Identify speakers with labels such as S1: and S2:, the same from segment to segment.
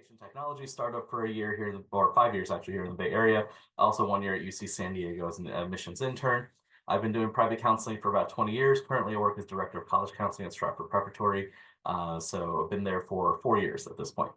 S1: information technology startup for a year here, or 5 years actually here in the Bay Area. Also 1 year at UC San Diego as an admissions intern. I've been doing private counseling for about 20 years. Currently, I work as director of college counseling at Stratford Preparatory. So I've been there for 4 years at this point.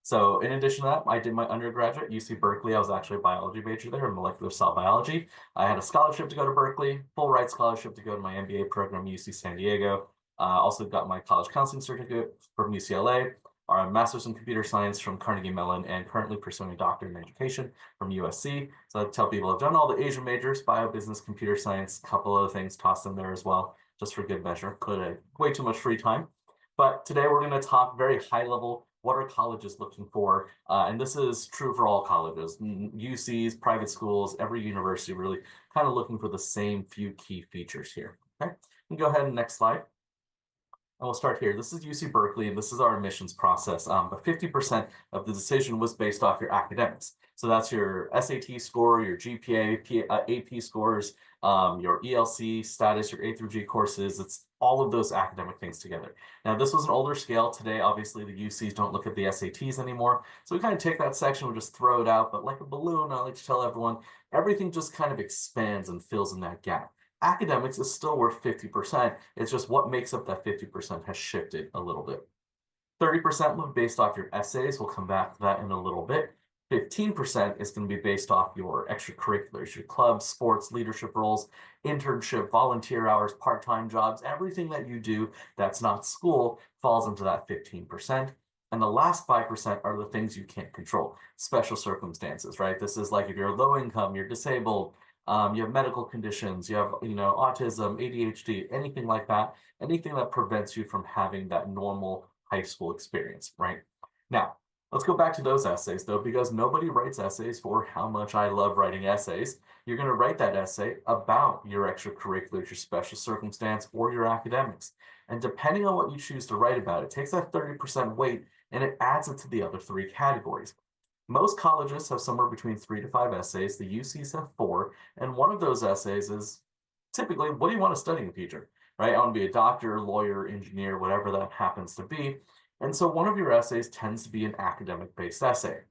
S1: So in addition to that, I did my undergraduate at UC Berkeley. I was actually a biology major there in molecular cell biology. I had a scholarship to go to Berkeley, full ride scholarship to go to my MBA program at UC San Diego. Also got my college counseling certificate from UCLA, our master's in computer science from Carnegie Mellon, and currently pursuing a doctorate in education from USC. So I tell people I've done all the Asian majors, bio, business, computer science, a couple other things tossed in there as well, just for good measure. Way too much free time. But today we're going to talk very high level. What are colleges looking for? And this is true for all colleges, UCs, private schools, every university really kind of looking for the same few key features here. Okay, and go ahead and next slide. And we'll start here. This is UC Berkeley, and this is our admissions process. But 50% of the decision was based off your academics. So that's your SAT score, your GPA, AP scores, your ELC status, your A through G courses. It's all of those academic things together. Now, this was an older scale. Today, obviously, the UCs don't look at the SATs anymore. So we kind of take that section, we just throw it out. But like a balloon, I like to tell everyone, everything just kind of expands and fills in that gap. Academics is still worth 50%. It's just what makes up that 50% has shifted a little bit. 30% will be based off your essays. We'll come back to that in a little bit. 15% is going to be based off your extracurriculars, your clubs, sports, leadership roles, internship, volunteer hours, part-time jobs, everything that you do that's not school falls into that 15%. And the last 5% are the things you can't control, special circumstances, right? This is like if you're low income, you're disabled, you have medical conditions, you have, autism, ADHD, anything like that, anything that prevents you from having that normal high school experience, right? Now, let's go back to those essays though, because nobody writes essays for how much I love writing essays. You're going to write that essay about your extracurriculars, your special circumstance, or your academics. And depending on what you choose to write about, it takes that 30% weight and it adds it to the other three categories. Most colleges have somewhere between 3 to 5 essays. The UCs have 4. And one of those essays is typically, what do you want to study in the future, right? I want to be a doctor, lawyer, engineer, whatever that happens to be. And so one of your essays tends to be an academic-based essay.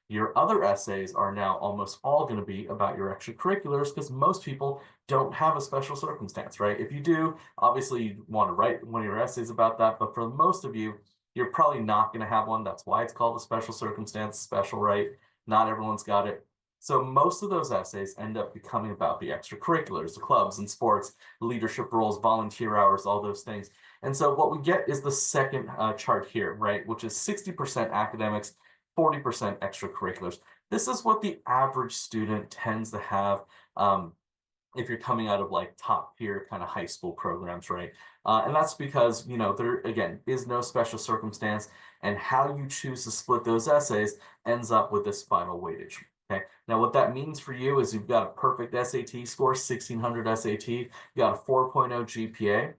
S1: Your other essays are now almost all going to be about your extracurriculars because most people don't have a special circumstance, right? If you do, obviously you want to write one of your essays about that, but for most of you, you're probably not going to have one. That's why it's called a special circumstance, special right. Not everyone's got it. So most of those essays end up becoming about the extracurriculars, the clubs and sports, leadership roles, volunteer hours, all those things. And so what we get is the second chart here, right, which is 60% academics, 40% extracurriculars. This is what the average student tends to have if you're coming out of like top tier kind of high school programs, right? And that's because, there, again, is no special circumstance, and how you choose to split those essays ends up with this final weightage, okay? Now, what that means for you is you've got a perfect SAT score, 1600 SAT, you got a 4.0 GPA,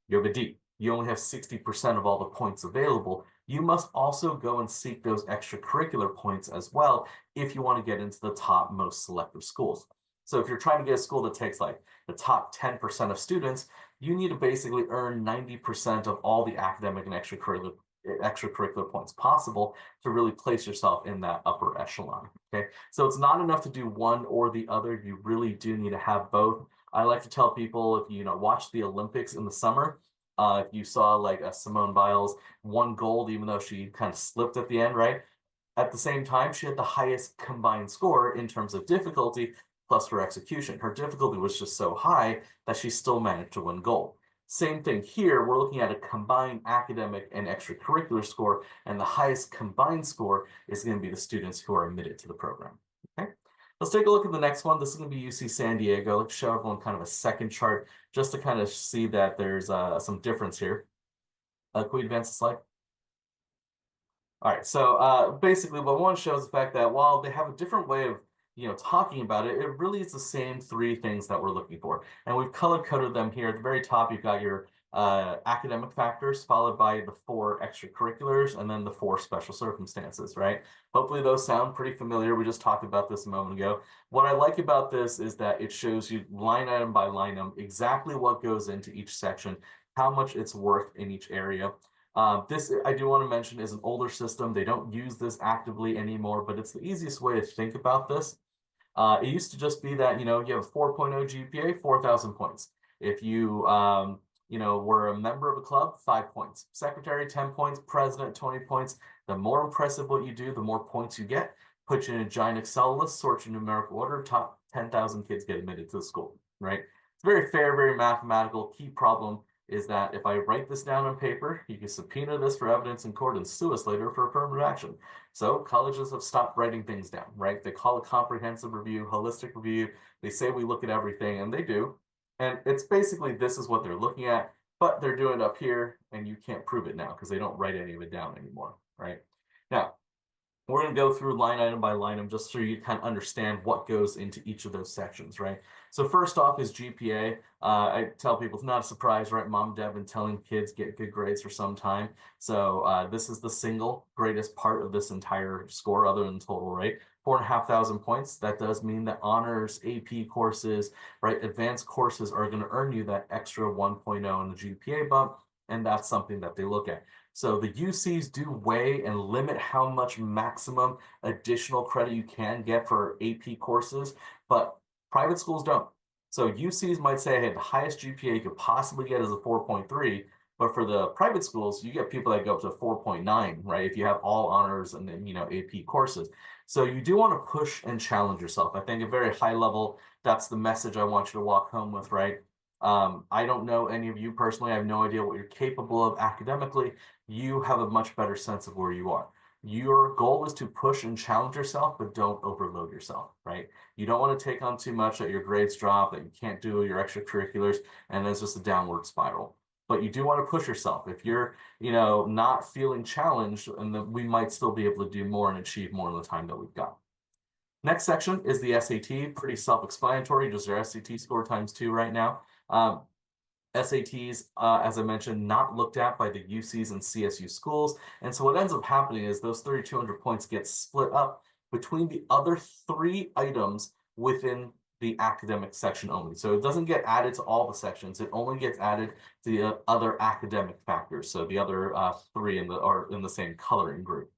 S1: you have a D. You only have 60% of all the points available. You must also go and seek those extracurricular points as well if you want to get into the top most selective schools. So if you're trying to get a school that takes like the top 10% of students, you need to basically earn 90% of all the academic and extracurricular points possible to really place yourself in that upper echelon, okay? So it's not enough to do one or the other. You really do need to have both. I like to tell people, if you watch the Olympics in the summer, if you saw like Simone Biles won gold, even though she kind of slipped at the end, right? At the same time, she had the highest combined score in terms of difficulty plus her execution. Her difficulty was just so high that she still managed to win gold. Same thing here, we're looking at a combined academic and extracurricular score, and the highest combined score is going to be the students who are admitted to the program. Okay, let's take a look at the next one. This is going to be UC San Diego. Let's show everyone kind of a second chart just to kind of see that there's some difference here. Can we advance the slide? All right, so basically what one shows the fact that while they have a different way of talking about it, it really is the same 3 things that we're looking for. And we've color-coded them here. At the very top, you've got your academic factors, followed by the 4 extracurriculars, and then the 4 special circumstances, right? Hopefully those sound pretty familiar. We just talked about this a moment ago. What I like about this is that it shows you line item by line item exactly what goes into each section, how much it's worth in each area. This, I do want to mention, is an older system. They don't use this actively anymore, but it's the easiest way to think about this. It used to just be that, you have a 4.0 GPA, 4,000 points. If you, were a member of a club, 5 points. Secretary, 10 points. President, 20 points. The more impressive what you do, the more points you get. Put you in a giant Excel list, sort you in numerical order, top 10,000 kids get admitted to the school, right? It's very fair, very mathematical. Key problem is that if I write this down on paper, you can subpoena this for evidence in court and sue us later for affirmative action. So colleges have stopped writing things down, right? They call it comprehensive review, holistic review. They say we look at everything, and they do. And it's basically this is what they're looking at, but they're doing it up here, and you can't prove it now because they don't write any of it down anymore, right? Now, we're going to go through line item by line item just so you kind of understand what goes into each of those sections, right? So first off is GPA. I tell people it's not a surprise, right? Mom and dad have been telling kids get good grades for some time. So this is the single greatest part of this entire score other than total, right? 4,500 points. That does mean that honors, AP courses, right? Advanced courses are going to earn you that extra 1.0 in the GPA bump. And that's something that they look at. So the UCs do weigh and limit how much maximum additional credit you can get for AP courses, but private schools don't. So UCs might say, hey, the highest GPA you could possibly get is a 4.3, but for the private schools, you get people that go up to 4.9, right? If you have all honors and then, AP courses. So you do want to push and challenge yourself. I think at very high level, that's the message I want you to walk home with, right? I don't know any of you personally. I have no idea what you're capable of academically. You have a much better sense of where you are. Your goal is to push and challenge yourself, but don't overload yourself, right? You don't want to take on too much that your grades drop, that you can't do your extracurriculars, and it's just a downward spiral. But you do want to push yourself. If you're, not feeling challenged, and then we might still be able to do more and achieve more in the time that we've got. Next section is the SAT, pretty self-explanatory, just your SAT score times 2 right now. SATs, as I mentioned, not looked at by the UCs and CSU schools. And so what ends up happening is those 3,200 points get split up between the other 3 items within the academic section only. So it doesn't get added to all the sections. It only gets added to the other academic factors. So the other 3 are in the same coloring group.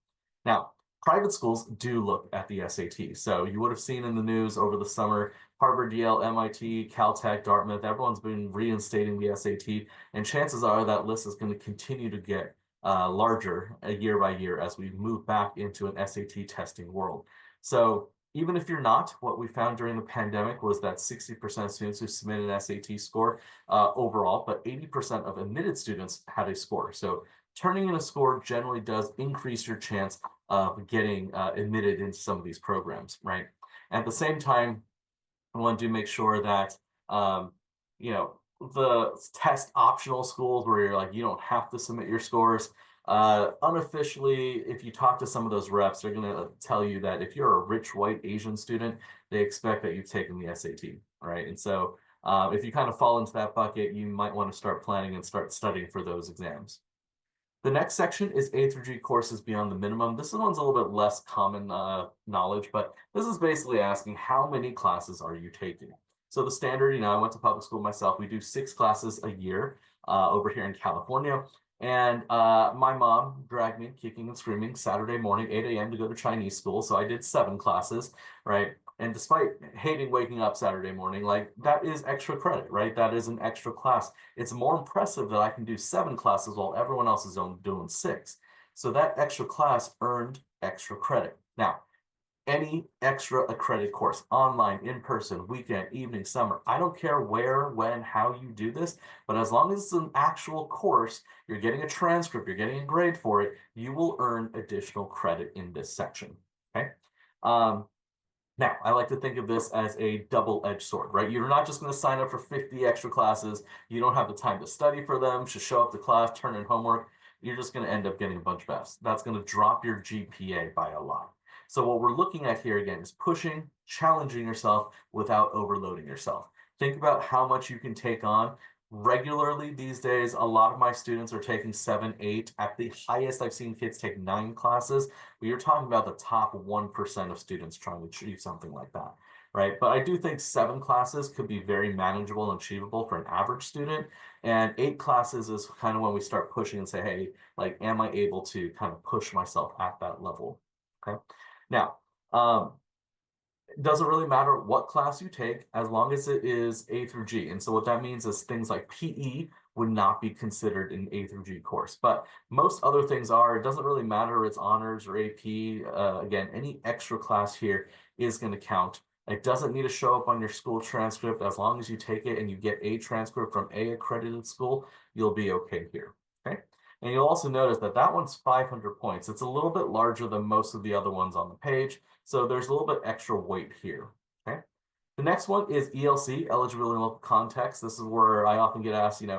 S1: Now, private schools do look at the SAT. So you would have seen in the news over the summer, Harvard, Yale, MIT, Caltech, Dartmouth, everyone's been reinstating the SAT. And chances are that list is going to continue to get larger year by year as we move back into an SAT testing world. So even if you're not, what we found during the pandemic was that 60% of students who submitted an SAT score overall, but 80% of admitted students had a score. So turning in a score generally does increase your chance of getting admitted into some of these programs, right? At the same time, I want to make sure that, the test optional schools where you're like, you don't have to submit your scores. Unofficially, if you talk to some of those reps, they're going to tell you that if you're a rich white Asian student, they expect that you've taken the SAT, right? And so if you kind of fall into that bucket, you might want to start planning and start studying for those exams. The next section is A through G courses beyond the minimum. This one's a little bit less common knowledge, but this is basically asking how many classes are you taking? So the standard, I went to public school myself. We do 6 classes a year over here in California. And my mom dragged me kicking and screaming Saturday morning, 8 a.m. to go to Chinese school. So I did 7 classes, right? And despite hating waking up Saturday morning, like that is extra credit, right? That is an extra class. It's more impressive that I can do 7 classes while everyone else is only doing 6. So that extra class earned extra credit. Now, any extra accredited course, online, in person, weekend, evening, summer, I don't care where, when, how you do this, but as long as it's an actual course, you're getting a transcript, you're getting a grade for it, you will earn additional credit in this section, okay? Now, I like to think of this as a double-edged sword, right? You're not just going to sign up for 50 extra classes. You don't have the time to study for them, to show up to class, turn in homework. You're just going to end up getting a bunch of Fs. That's going to drop your GPA by a lot. So what we're looking at here again is pushing, challenging yourself without overloading yourself. Think about how much you can take on. Regularly these days, a lot of my students are taking 7, 8. At the highest, I've seen kids take 9 classes. But you're talking about the top 1% of students trying to achieve something like that. right? But I do think 7 classes could be very manageable and achievable for an average student. And 8 classes is kind of when we start pushing and say, hey, like, am I able to kind of push myself at that level? Okay. Now, it doesn't really matter what class you take as long as it is A through G. And so what that means is things like PE would not be considered an A through G course, but most other things are. It doesn't really matter if it's honors or AP. Again, any extra class here is going to count. It doesn't need to show up on your school transcript. As long as you take it and you get a transcript from a accredited school, you'll be okay here. Okay. And you'll also notice that that one's 500 points. It's a little bit larger than most of the other ones on the page. So there's a little bit extra weight here, okay? The next one is ELC, eligibility in local context. This is where I often get asked, in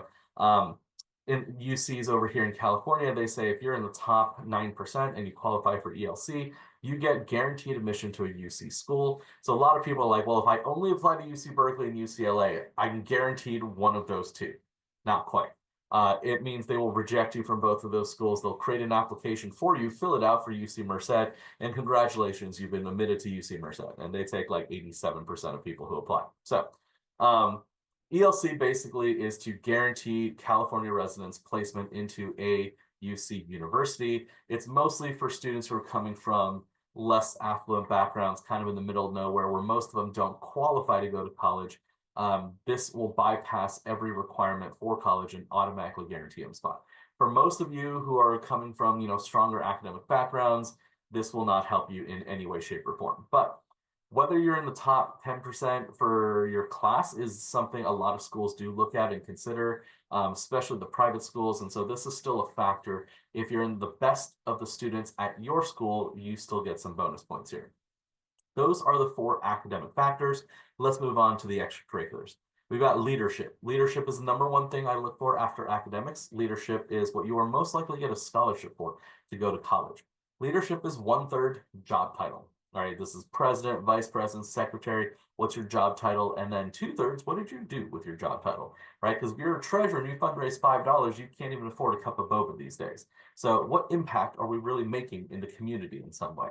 S1: UCs over here in California, they say if you're in the top 9% and you qualify for ELC, you get guaranteed admission to a UC school. So a lot of people are like, well, if I only apply to UC Berkeley and UCLA, I'm guaranteed one of those two. Not quite. It means they will reject you from both of those schools. They'll create an application for you, fill it out for UC Merced, and congratulations, you've been admitted to UC Merced. And they take like 87% of people who apply. So ELC basically is to guarantee California residents placement into a UC university. It's mostly for students who are coming from less affluent backgrounds, kind of in the middle of nowhere, where most of them don't qualify to go to college. This will bypass every requirement for college and automatically guarantee them a spot. For most of you who are coming from, stronger academic backgrounds, this will not help you in any way, shape, or form. But whether you're in the top 10% for your class is something a lot of schools do look at and consider, especially the private schools. And so this is still a factor. If you're in the best of the students at your school, you still get some bonus points here. Those are the 4 academic factors. Let's move on to the extracurriculars. We've got leadership. Leadership is the number one thing I look for after academics. Leadership is what you are most likely to get a scholarship for to go to college. Leadership is 1/3 job title. All right, this is president, vice president, secretary. What's your job title? And then 2/3, what did you do with your job title? Right? Because if you're a treasurer and you fundraise $5, you can't even afford a cup of boba these days. So what impact are we really making in the community in some way?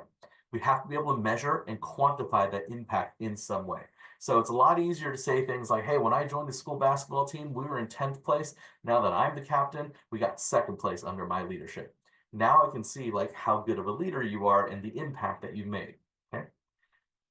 S1: We have to be able to measure and quantify that impact in some way. So it's a lot easier to say things like, hey, when I joined the school basketball team, we were in 10th place. Now that I'm the captain, we got 2nd place under my leadership. Now I can see like how good of a leader you are and the impact that you've made. Okay.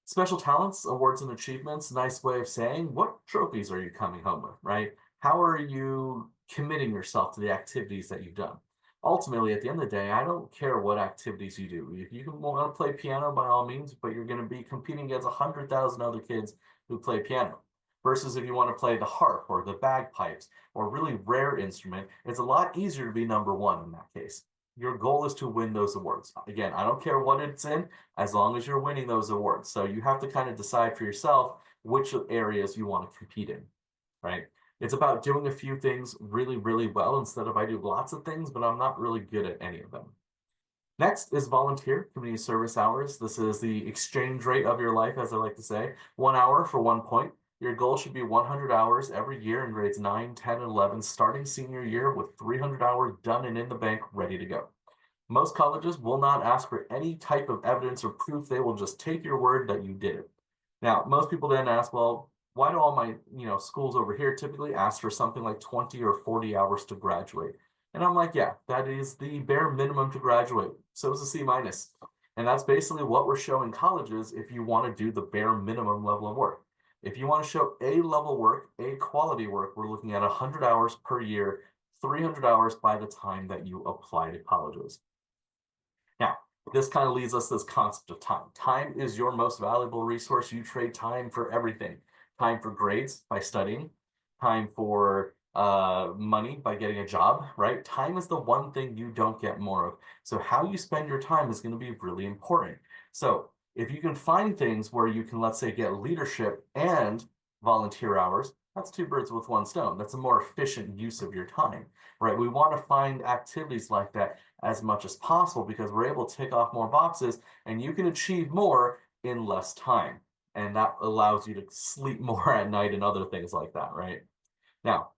S1: Special talents, awards, and achievements, nice way of saying what trophies are you coming home with, right? How are you committing yourself to the activities that you've done? Ultimately, at the end of the day, I don't care what activities you do. If you want to play piano, by all means, but you're going to be competing against 100,000 other kids who play piano. Versus if you want to play the harp or the bagpipes or a really rare instrument, it's a lot easier to be number 1 in that case. Your goal is to win those awards. Again, I don't care what it's in, as long as you're winning those awards. So you have to kind of decide for yourself which areas you want to compete in, right? It's about doing a few things really, really well instead of I do lots of things, but I'm not really good at any of them. Next is volunteer community service hours. This is the exchange rate of your life, as I like to say. 1 hour for 1 point. Your goal should be 100 hours every year in grades 9, 10, and 11, starting senior year with 300 hours done and in the bank, ready to go. Most colleges will not ask for any type of evidence or proof. They will just take your word that you did it. Now, most people then ask, well, why do all my schools over here typically ask for something like 20 or 40 hours to graduate? And I'm like, yeah, that is the bare minimum to graduate. So is a C-. And that's basically what we're showing colleges if you want to do the bare minimum level of work. If you want to show A level work, A quality work, we're looking at 100 hours per year, 300 hours by the time that you apply to colleges. Now, this kind of leads us to this concept of time. Time is your most valuable resource. You trade time for everything. Time for grades by studying, time for money by getting a job, right? Time is the one thing you don't get more of. So how you spend your time is going to be really important. So if you can find things where you can, let's say, get leadership and volunteer hours, that's 2 birds with 1 stone. That's a more efficient use of your time, right? We want to find activities like that as much as possible because we're able to tick off more boxes and you can achieve more in less time. And that allows you to sleep more at night and other things like that, right? Now,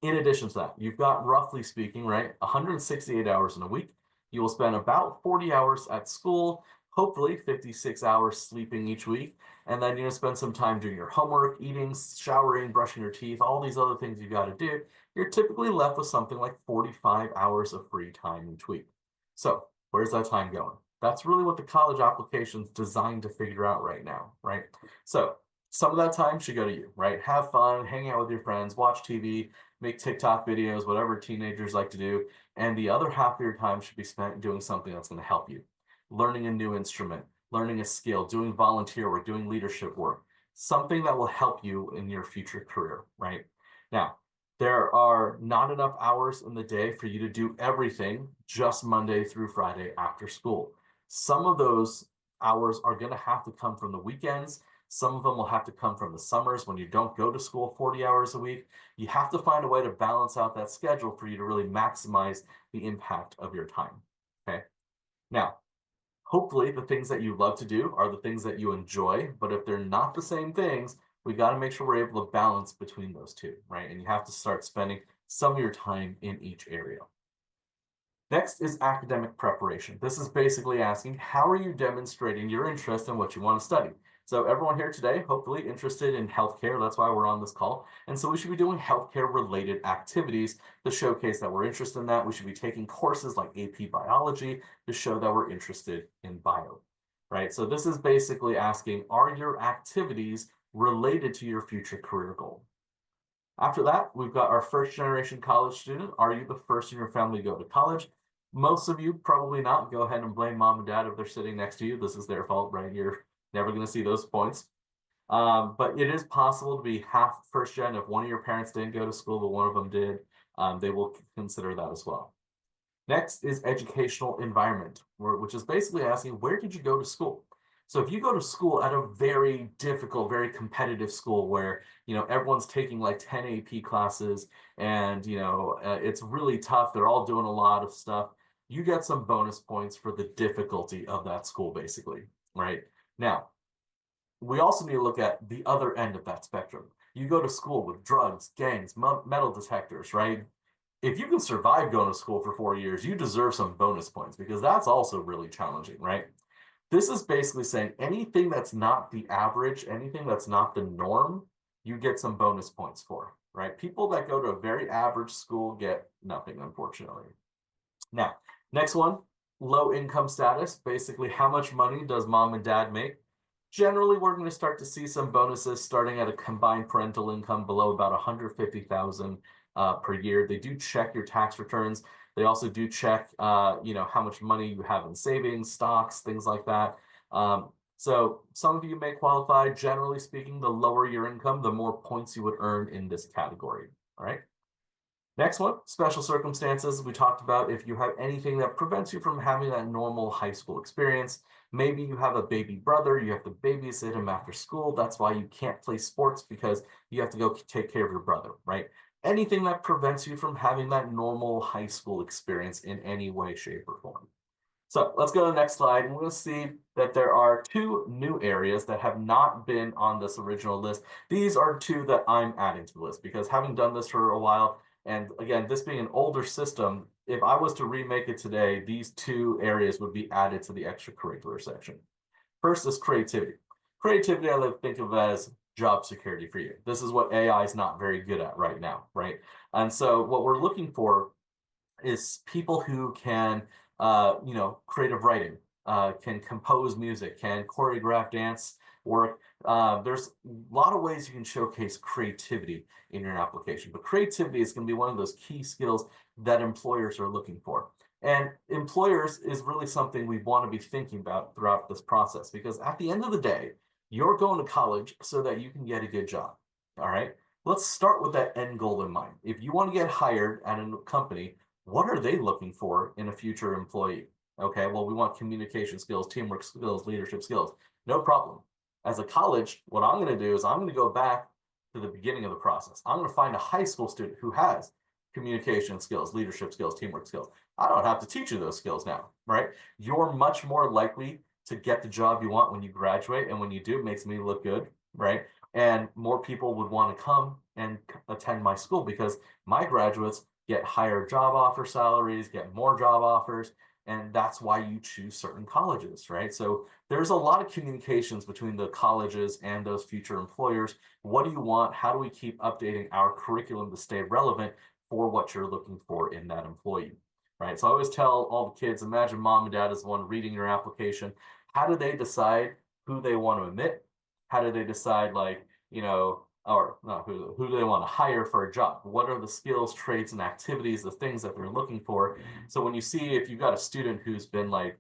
S1: in addition to that, you've got, roughly speaking, right, 168 hours in a week. You will spend about 40 hours at school, hopefully 56 hours sleeping each week, and then spend some time doing your homework, eating, showering, brushing your teeth, all these other things you got to do, you're typically left with something like 45 hours of free time each week. So where's that time going? That's really what the college application's designed to figure out right now, right? So some of that time should go to you, right? Have fun, hang out with your friends, watch TV, make TikTok videos, whatever teenagers like to do. And the other half of your time should be spent doing something that's going to help you. Learning a new instrument, learning a skill, doing volunteer work, doing leadership work, something that will help you in your future career, right? Now, there are not enough hours in the day for you to do everything just Monday through Friday after school. Some of those hours are going to have to come from the weekends. Some of them will have to come from the summers when you don't go to school 40 hours a week. You have to find a way to balance out that schedule for you to really maximize the impact of your time. Okay. Now, hopefully the things that you love to do are the things that you enjoy, but if they're not the same things, we got to make sure we're able to balance between those two, right? And you have to start spending some of your time in each area. Next is academic preparation. This is basically asking, how are you demonstrating your interest in what you want to study? So everyone here today, hopefully interested in healthcare. That's why we're on this call. And so we should be doing healthcare related activities to showcase that we're interested in that. We should be taking courses like AP biology to show that we're interested in bio, right? So this is basically asking, are your activities related to your future career goal? After that, we've got our first generation college student. Are you the first in your family to go to college? Most of you probably not. Go ahead and blame mom and dad if they're sitting next to you. This is their fault, right? You're never going to see those points. But it is possible to be half first gen if one of your parents didn't go to school, but one of them did. They will consider that as well. Next is educational environment, which is basically asking, where did you go to school? So if you go to school at a very difficult, very competitive school where, everyone's taking like 10 AP classes and, it's really tough, they're all doing a lot of stuff, you get some bonus points for the difficulty of that school, basically, right? Now, we also need to look at the other end of that spectrum. You go to school with drugs, gangs, metal detectors, right? If you can survive going to school for 4 years, you deserve some bonus points because that's also really challenging, right? This is basically saying anything that's not the average, anything that's not the norm, you get some bonus points for, right? People that go to a very average school get nothing, unfortunately. Now, next one, low income status. Basically, how much money does mom and dad make? Generally, we're going to start to see some bonuses starting at a combined parental income below about 150,000 per year. They do check your tax returns. They also do check, how much money you have in savings, stocks, things like that. So some of you may qualify. Generally speaking, the lower your income, the more points you would earn in this category. All right. Next one, special circumstances. We talked about if you have anything that prevents you from having that normal high school experience. Maybe you have a baby brother, you have to babysit him after school. That's why you can't play sports because you have to go take care of your brother, right? Anything that prevents you from having that normal high school experience in any way, shape, or form. So let's go to the next slide. And we'll see that there are two new areas that have not been on this original list. These are two that I'm adding to the list because having done this for a while, and again, this being an older system, if I was to remake it today, these two areas would be added to the extracurricular section. First is creativity. Creativity, I like to think of as job security for you. This is what AI is not very good at right now, right? And so what we're looking for is people who can, creative writing, can compose music, can choreograph dance work. There's a lot of ways you can showcase creativity in your application, but creativity is going to be one of those key skills that employers are looking for. And employers is really something we want to be thinking about throughout this process, because at the end of the day, you're going to college so that you can get a good job. All right. Let's start with that end goal in mind. If you want to get hired at a company, what are they looking for in a future employee? Okay, well, we want communication skills, teamwork skills, leadership skills. No problem. As a college, what I'm going to do is I'm going to go back to the beginning of the process. I'm going to find a high school student who has communication skills, leadership skills, teamwork skills. I don't have to teach you those skills now, right? You're much more likely to get the job you want when you graduate. And when you do, it makes me look good, right? And more people would want to come and attend my school because my graduates get higher job offer salaries, get more job offers. And that's why you choose certain colleges, right? So there's a lot of communications between the colleges and those future employers. What do you want? How do we keep updating our curriculum to stay relevant for what you're looking for in that employee, right? So I always tell all the kids, imagine mom and dad is the one reading your application. How do they decide who they want to admit? How do they decide, like, or not who do they want to hire for a job? What are the skills, traits, and activities, the things that they're looking for? So when you see if you've got a student who's been like,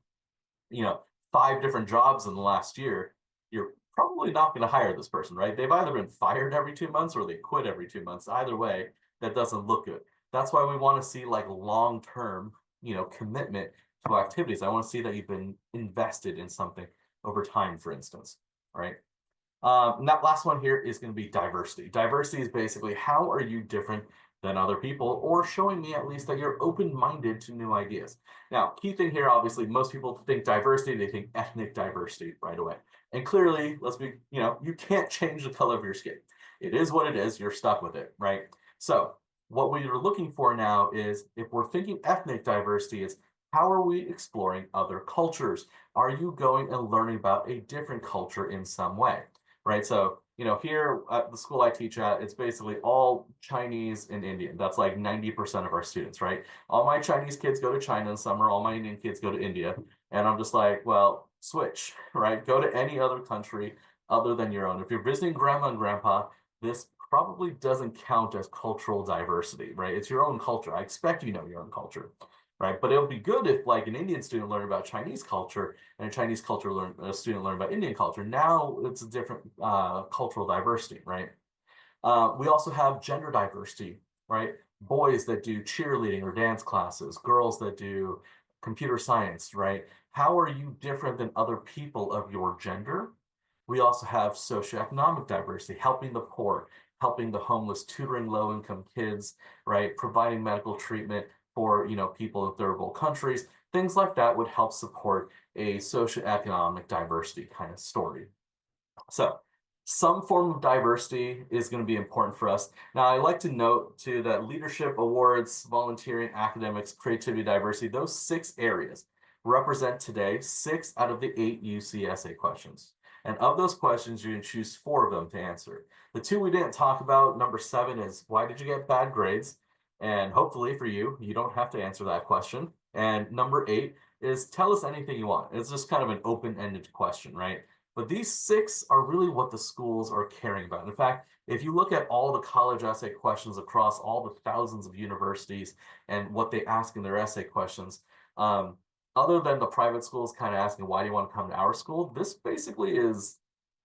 S1: you know, 5 different jobs in the last year, you're probably not going to hire this person, right? They've either been fired every 2 months or they quit every 2 months. Either way, that doesn't look good. That's why we want to see like long-term, commitment to activities. I want to see that you've been invested in something over time, for instance, right? And that last one here is going to be diversity. Diversity is basically how are you different than other people, or showing me at least that you're open-minded to new ideas. Now, key thing here, obviously, most people think diversity, they think ethnic diversity right away. And clearly, you can't change the color of your skin. It is what it is, you're stuck with it, right? So what we are looking for now is, if we're thinking ethnic diversity, is how are we exploring other cultures? Are you going and learning about a different culture in some way? Right? So, here at the school I teach at, it's basically all Chinese and Indian. That's like 90% of our students, right? All my Chinese kids go to China in summer, all my Indian kids go to India. And I'm just like, well, switch, right? Go to any other country other than your own. If you're visiting grandma and grandpa, this probably doesn't count as cultural diversity, right? It's your own culture. I expect you know your own culture, right? But it would be good if, like, an Indian student learned about Chinese culture and a student learned about Indian culture. Now it's a different cultural diversity, right? We also have gender diversity, right? Boys that do cheerleading or dance classes, girls that do computer science, right? How are you different than other people of your gender? We also have socioeconomic diversity, helping the poor, helping the homeless, tutoring low-income kids, right? Providing medical treatment for, people in third world countries. Things like that would help support a socioeconomic diversity kind of story. So some form of diversity is going to be important for us. Now, I like to note too that leadership, awards, volunteering, academics, creativity, diversity, those 6 areas represent today 6 out of the 8 UCSA questions. And of those questions, you can choose 4 of them to answer. The 2 we didn't talk about, number 7 is, why did you get bad grades? And hopefully for you, you don't have to answer that question. And number 8 is, tell us anything you want. It's just kind of an open-ended question, right? But these 6 are really what the schools are caring about. In fact, if you look at all the college essay questions across all the thousands of universities and what they ask in their essay questions, other than the private schools kind of asking, why do you want to come to our school? This basically is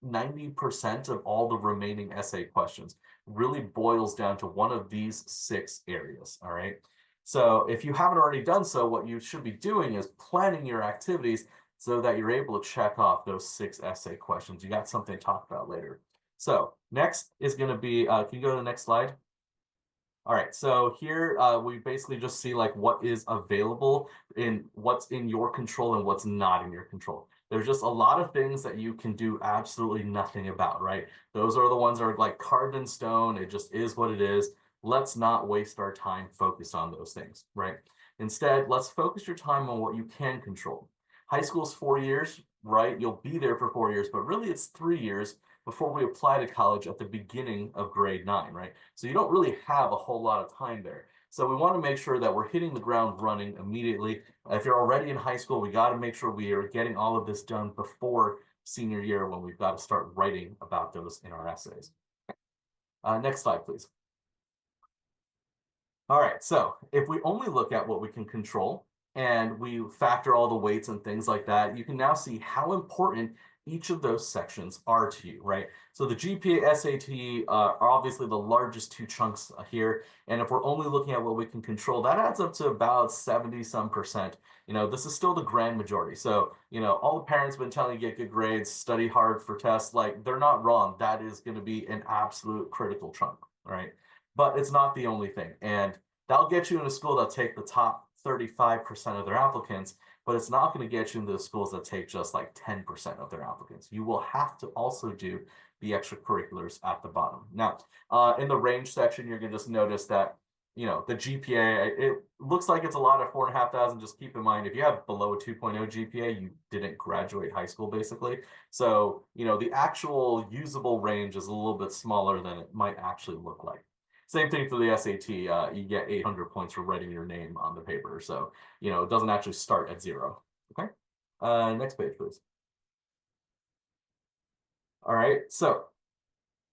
S1: 90% of all the remaining essay questions really boils down to one of these 6 areas, all right? So if you haven't already done so, what you should be doing is planning your activities so that you're able to check off those 6 essay questions. You got something to talk about later. So next is going to be, can you go to the next slide? All right, so here we basically just see like what is available in what's in your control and what's not in your control. There's just a lot of things that you can do absolutely nothing about, right? Those are the ones that are like carved in stone. It just is what it is. Let's not waste our time focused on those things, right? Instead, let's focus your time on what you can control. High school's 4 years, right? You'll be there for 4 years, but really it's 3 years before we apply to college at the beginning of grade 9, right? So you don't really have a whole lot of time there. So we want to make sure that we're hitting the ground running immediately. If you're already in high school, we got to make sure we are getting all of this done before senior year, when we've got to start writing about those in our essays. Next slide, please. All right, so if we only look at what we can control and we factor all the weights and things like that, you can now see how important each of those sections are to you, right? So the GPA, SAT are obviously the largest 2 chunks here. And if we're only looking at what we can control, that adds up to about 70-some%. This is still the grand majority. So, all the parents have been telling you get good grades, study hard for tests, like they're not wrong. That is going to be an absolute critical chunk, right? But it's not the only thing. And that'll get you in a school that'll take the top 35% of their applicants, but it's not going to get you into the schools that take just like 10% of their applicants. You will have to also do the extracurriculars at the bottom. Now, in the range section, you're going to just notice that the GPA, it looks like it's a lot at 4,500. Just keep in mind, if you have below a 2.0 GPA, you didn't graduate high school, basically. So, the actual usable range is a little bit smaller than it might actually look like. Same thing for the SAT. You get 800 points for writing your name on the paper. So, it doesn't actually start at 0. Okay. Next page, please. All right. So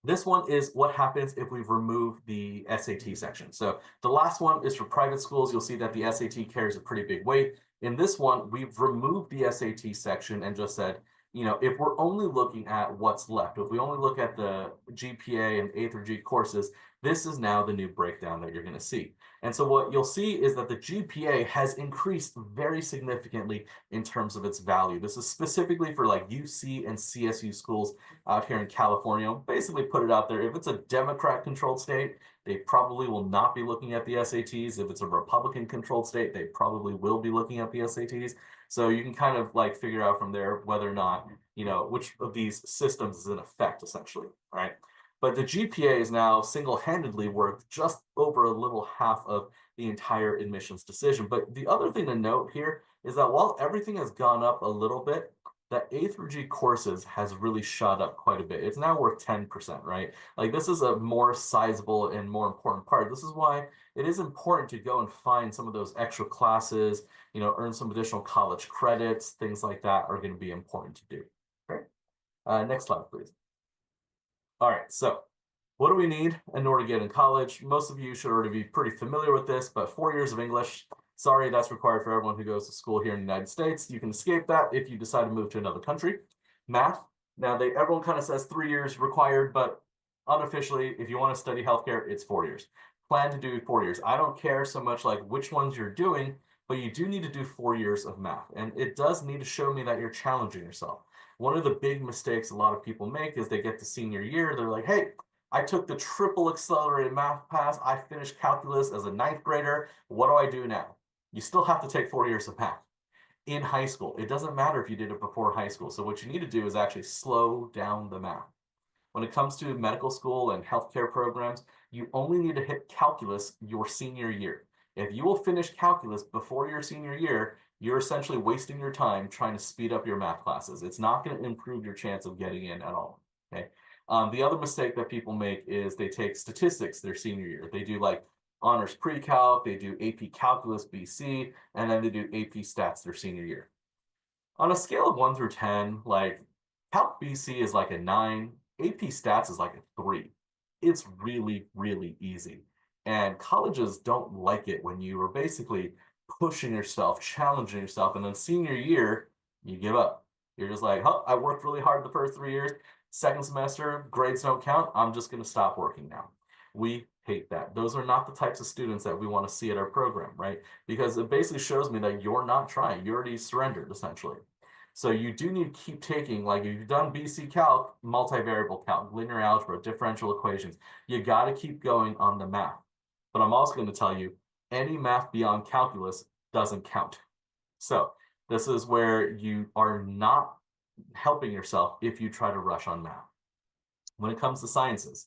S1: this one is what happens if we remove the SAT section. So the last one is for private schools. You'll see that the SAT carries a pretty big weight. In this one, we've removed the SAT section and just said, if we're only looking at what's left, if we only look at the GPA and A through G courses, this is now the new breakdown that you're going to see. And so what you'll see is that the GPA has increased very significantly in terms of its value. This is specifically for like UC and CSU schools out here in California. Basically put it out there. If it's a Democrat-controlled state, they probably will not be looking at the SATs. If it's a Republican-controlled state, they probably will be looking at the SATs. So you can kind of like figure out from there whether or not, which of these systems is in effect, essentially, right? But the GPA is now single-handedly worth just over a little half of the entire admissions decision. But the other thing to note here is that while everything has gone up a little bit, that A through G courses has really shot up quite a bit. It's now worth 10%, right? Like this is a more sizable and more important part. This is why it is important to go and find some of those extra classes, earn some additional college credits, things like that are going to be important to do. Okay. Next slide, please. All right, so what do we need in order to get in college? Most of you should already be pretty familiar with this, but 4 years of English. Sorry, that's required for everyone who goes to school here in the United States. You can escape that if you decide to move to another country. Math. Now, everyone kind of says 3 years required, but unofficially, if you want to study healthcare, it's 4 years. Plan to do 4 years. I don't care so much like which ones you're doing, but you do need to do 4 years of math. And it does need to show me that you're challenging yourself. One of the big mistakes a lot of people make is they get to senior year, they're like, hey, I took the triple accelerated math pass. I finished calculus as a 9th grader. What do I do now? You still have to take 4 years of math in high school. It doesn't matter if you did it before high school. So what you need to do is actually slow down the math. When it comes to medical school and healthcare programs, you only need to hit calculus your senior year. If you will finish calculus before your senior year, you're essentially wasting your time trying to speed up your math classes. It's not going to improve your chance of getting in at all. Okay. The other mistake that people make is they take statistics their senior year. They do like honors pre-calc, they do AP Calculus BC, and then they do AP Stats their senior year. On a scale of 1 through 10, like Calc BC is like a 9, AP Stats is like a 3. It's really, really easy. And colleges don't like it when you are basically pushing yourself, challenging yourself, and then senior year, you give up. You're just like, oh, I worked really hard the first 3 years. Second semester, grades don't count. I'm just going to stop working now. We hate that. Those are not the types of students that we want to see at our program, right? Because it basically shows me that you're not trying. You already surrendered, essentially. So you do need to keep taking, like if you've done BC Calc, multivariable calc, linear algebra, differential equations, you got to keep going on the math. But I'm also going to tell you, any math beyond calculus doesn't count. So this is where you are not helping yourself if you try to rush on math. When it comes to sciences,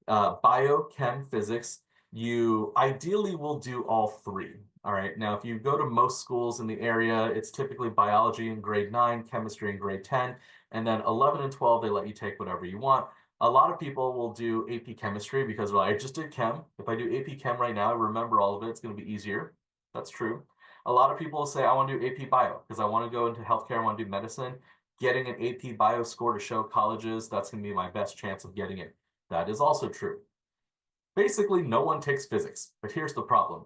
S1: bio, chem, physics, you ideally will do all 3. All right. Now, if you go to most schools in the area, it's typically biology in grade 9, chemistry in grade 10, and then 11 and 12, they let you take whatever you want. A lot of people will do AP chemistry because, well, I just did chem. If I do AP chem right now, I remember all of it. It's going to be easier. That's true. A lot of people will say, I want to do AP bio because I want to go into healthcare. I want to do medicine. Getting an AP bio score to show colleges, that's going to be my best chance of getting it. That is also true. Basically, no one takes physics, but here's the problem.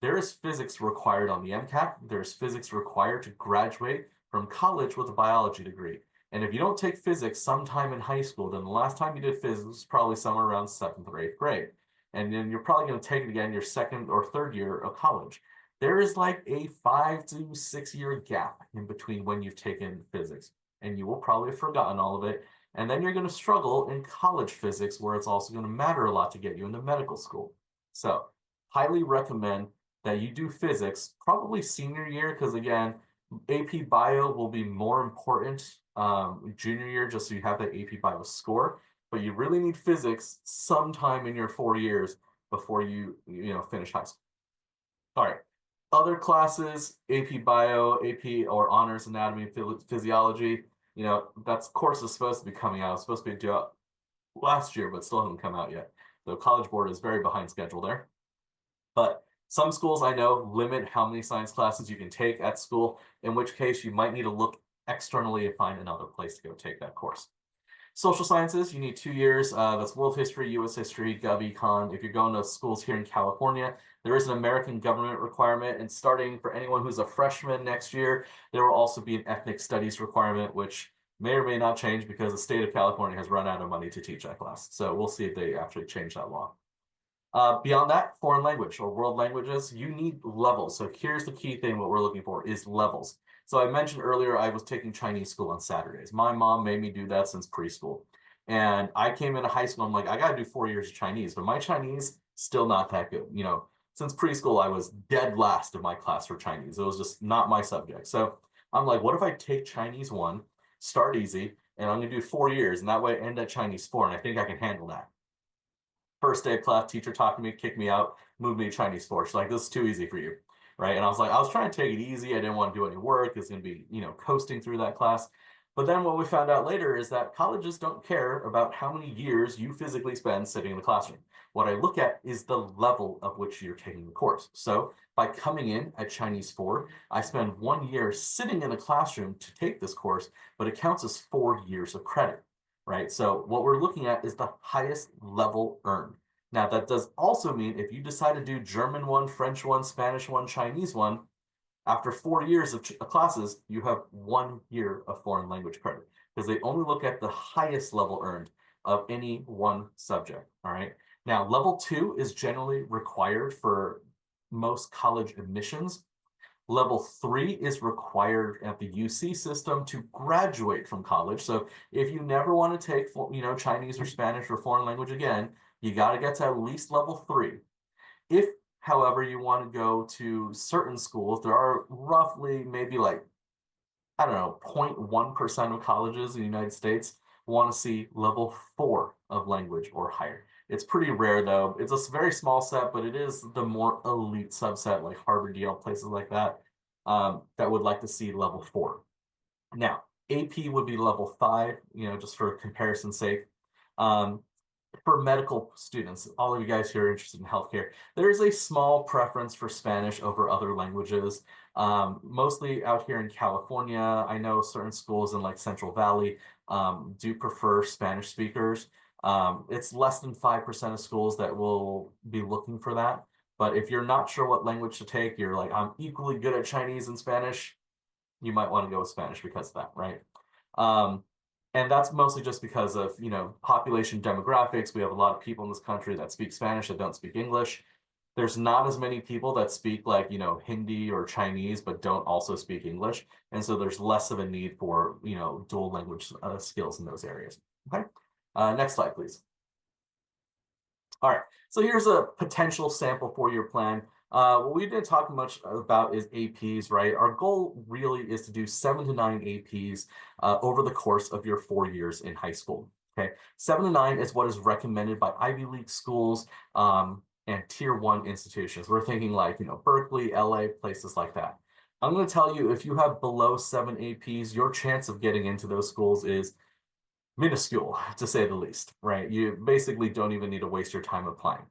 S1: There is physics required on the MCAT. There's physics required to graduate from college with a biology degree. And if you don't take physics sometime in high school, then the last time you did physics was probably somewhere around 7th or 8th grade. And then you're probably going to take it again your 2nd or 3rd year of college. There is like a 5 to 6 year gap in between when you've taken physics. And you will probably have forgotten all of it. And then you're going to struggle in college physics, where it's also going to matter a lot to get you into medical school. So highly recommend that you do physics probably senior year, because again, AP Bio will be more important junior year, just so you have that AP Bio score. But you really need physics sometime in your 4 years before you finish high school. All right. Other classes, AP Bio, AP or Honors Anatomy and Physiology, that's course is supposed to be coming out. It's supposed to be due out last year, but still hasn't come out yet. The College Board is very behind schedule there. But some schools I know limit how many science classes you can take at school, in which case you might need to look externally to find another place to go take that course. Social sciences, you need 2 years. That's world history, U.S. history, Gov Econ. If you're going to schools here in California, there is an American government requirement. And starting for anyone who's a freshman next year, there will also be an ethnic studies requirement, which may or may not change because the state of California has run out of money to teach that class. So we'll see if they actually change that law. Beyond that, foreign language or world languages, you need levels. So here's the key thing, what we're looking for is levels. So I mentioned earlier, I was taking Chinese school on Saturdays. My mom made me do that since preschool. And I came into high school, I'm like, I got to do 4 years of Chinese, but my Chinese, still not that good. Since preschool, I was dead last in my class for Chinese. It was just not my subject. So I'm like, what if I take Chinese 1, start easy, and I'm going to do 4 years, and that way I end at Chinese 4, and I think I can handle that. First day of class, teacher talked to me, kicked me out, moved me to Chinese 4. She's like, this is too easy for you, right? And I was like, I was trying to take it easy. I didn't want to do any work. It's going to be, coasting through that class. But then what we found out later is that colleges don't care about how many years you physically spend sitting in the classroom. What I look at is the level of which you're taking the course. So by coming in at Chinese 4, I spend 1 year sitting in a classroom to take this course, but it counts as 4 years of credit. Right? So what we're looking at is the highest level earned. Now, that does also mean if you decide to do German 1, French 1, Spanish 1, Chinese 1, after 4 years of classes, you have 1 year of foreign language credit because they only look at the highest level earned of any one subject. All right. Now, level 2 is generally required for most college admissions. Level 3 is required at the UC system to graduate from college. So if you never want to take, Chinese or Spanish or foreign language again, you got to get to at least level 3. If, however, you want to go to certain schools, there are roughly maybe like, I don't know, 0.1% of colleges in the United States want to see level 4 of language or higher. It's pretty rare though. It's a very small set, but it is the more elite subset like Harvard, Yale, places like that, that would like to see level 4. Now, AP would be level 5, just for comparison's sake. For medical students, all of you guys who are interested in healthcare, there is a small preference for Spanish over other languages. Mostly out here in California, I know certain schools in like Central Valley do prefer Spanish speakers. It's less than 5% of schools that will be looking for that. But if you're not sure what language to take, you're like, I'm equally good at Chinese and Spanish, you might want to go with Spanish because of that, right? And that's mostly just because of, population demographics. We have a lot of people in this country that speak Spanish that don't speak English. There's not as many people that speak like, Hindi or Chinese, but don't also speak English. And so there's less of a need for, dual language skills in those areas. Okay. Next slide, please. All right, so here's a potential sample 4-year plan. What we didn't talk much about is APs, right? Our goal really is to do 7 to 9 APs over the course of your 4 years in high school. Okay, 7 to 9 is what is recommended by Ivy League schools and Tier 1 institutions. We're thinking like, Berkeley, LA, places like that. I'm going to tell you, if you have below 7 APs, your chance of getting into those schools is minuscule, to say the least, right? You basically don't even need to waste your time applying.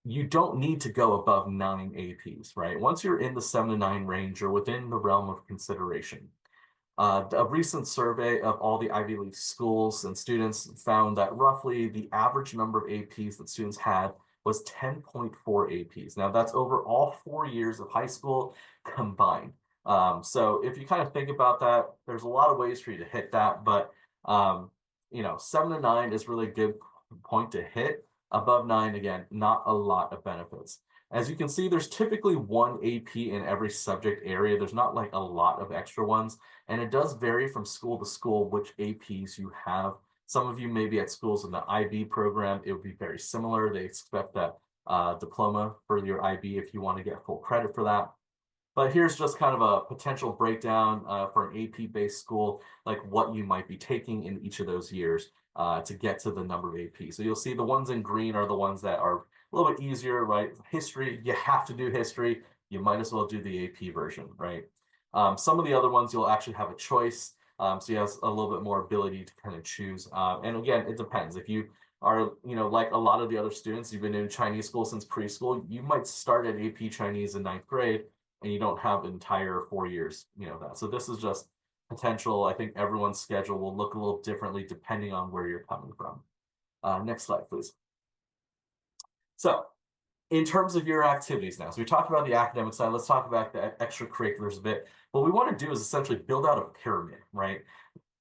S1: You don't need to go above 9 APs, right? Once you're in the 7 to 9 range, you're within the realm of consideration. A recent survey of all the Ivy League schools and students found that roughly the average number of APs that students had was 10.4 APs. Now that's over all 4 years of high school combined. So if you kind of think about that, there's a lot of ways for you to hit that, but 7 to 9 is really a good point to hit. Above 9, again, not a lot of benefits. As you can see, there's typically 1 AP in every subject area. There's not like a lot of extra ones, and it does vary from school to school which APs you have. Some of you may be at schools in the IB program. It would be very similar. They expect that diploma for your IB if you want to get full credit for that. But here's just kind of a potential breakdown for an AP-based school, like what you might be taking in each of those years to get to the number of AP. So you'll see the ones in green are the ones that are a little bit easier, right? History, you have to do history. You might as well do the AP version, right? Some of the other ones, you'll actually have a choice. So you have a little bit more ability to kind of choose. And again, it depends. If you are, like a lot of the other students, you've been in Chinese school since preschool, you might start at AP Chinese in ninth grade and you don't have entire 4 years, that. So this is just potential. I think everyone's schedule will look a little differently depending on where you're coming from. Next slide, please. So in terms of your activities now, so we talked about the academic side, let's talk about the extracurriculars a bit. What we want to do is essentially build out a pyramid, right?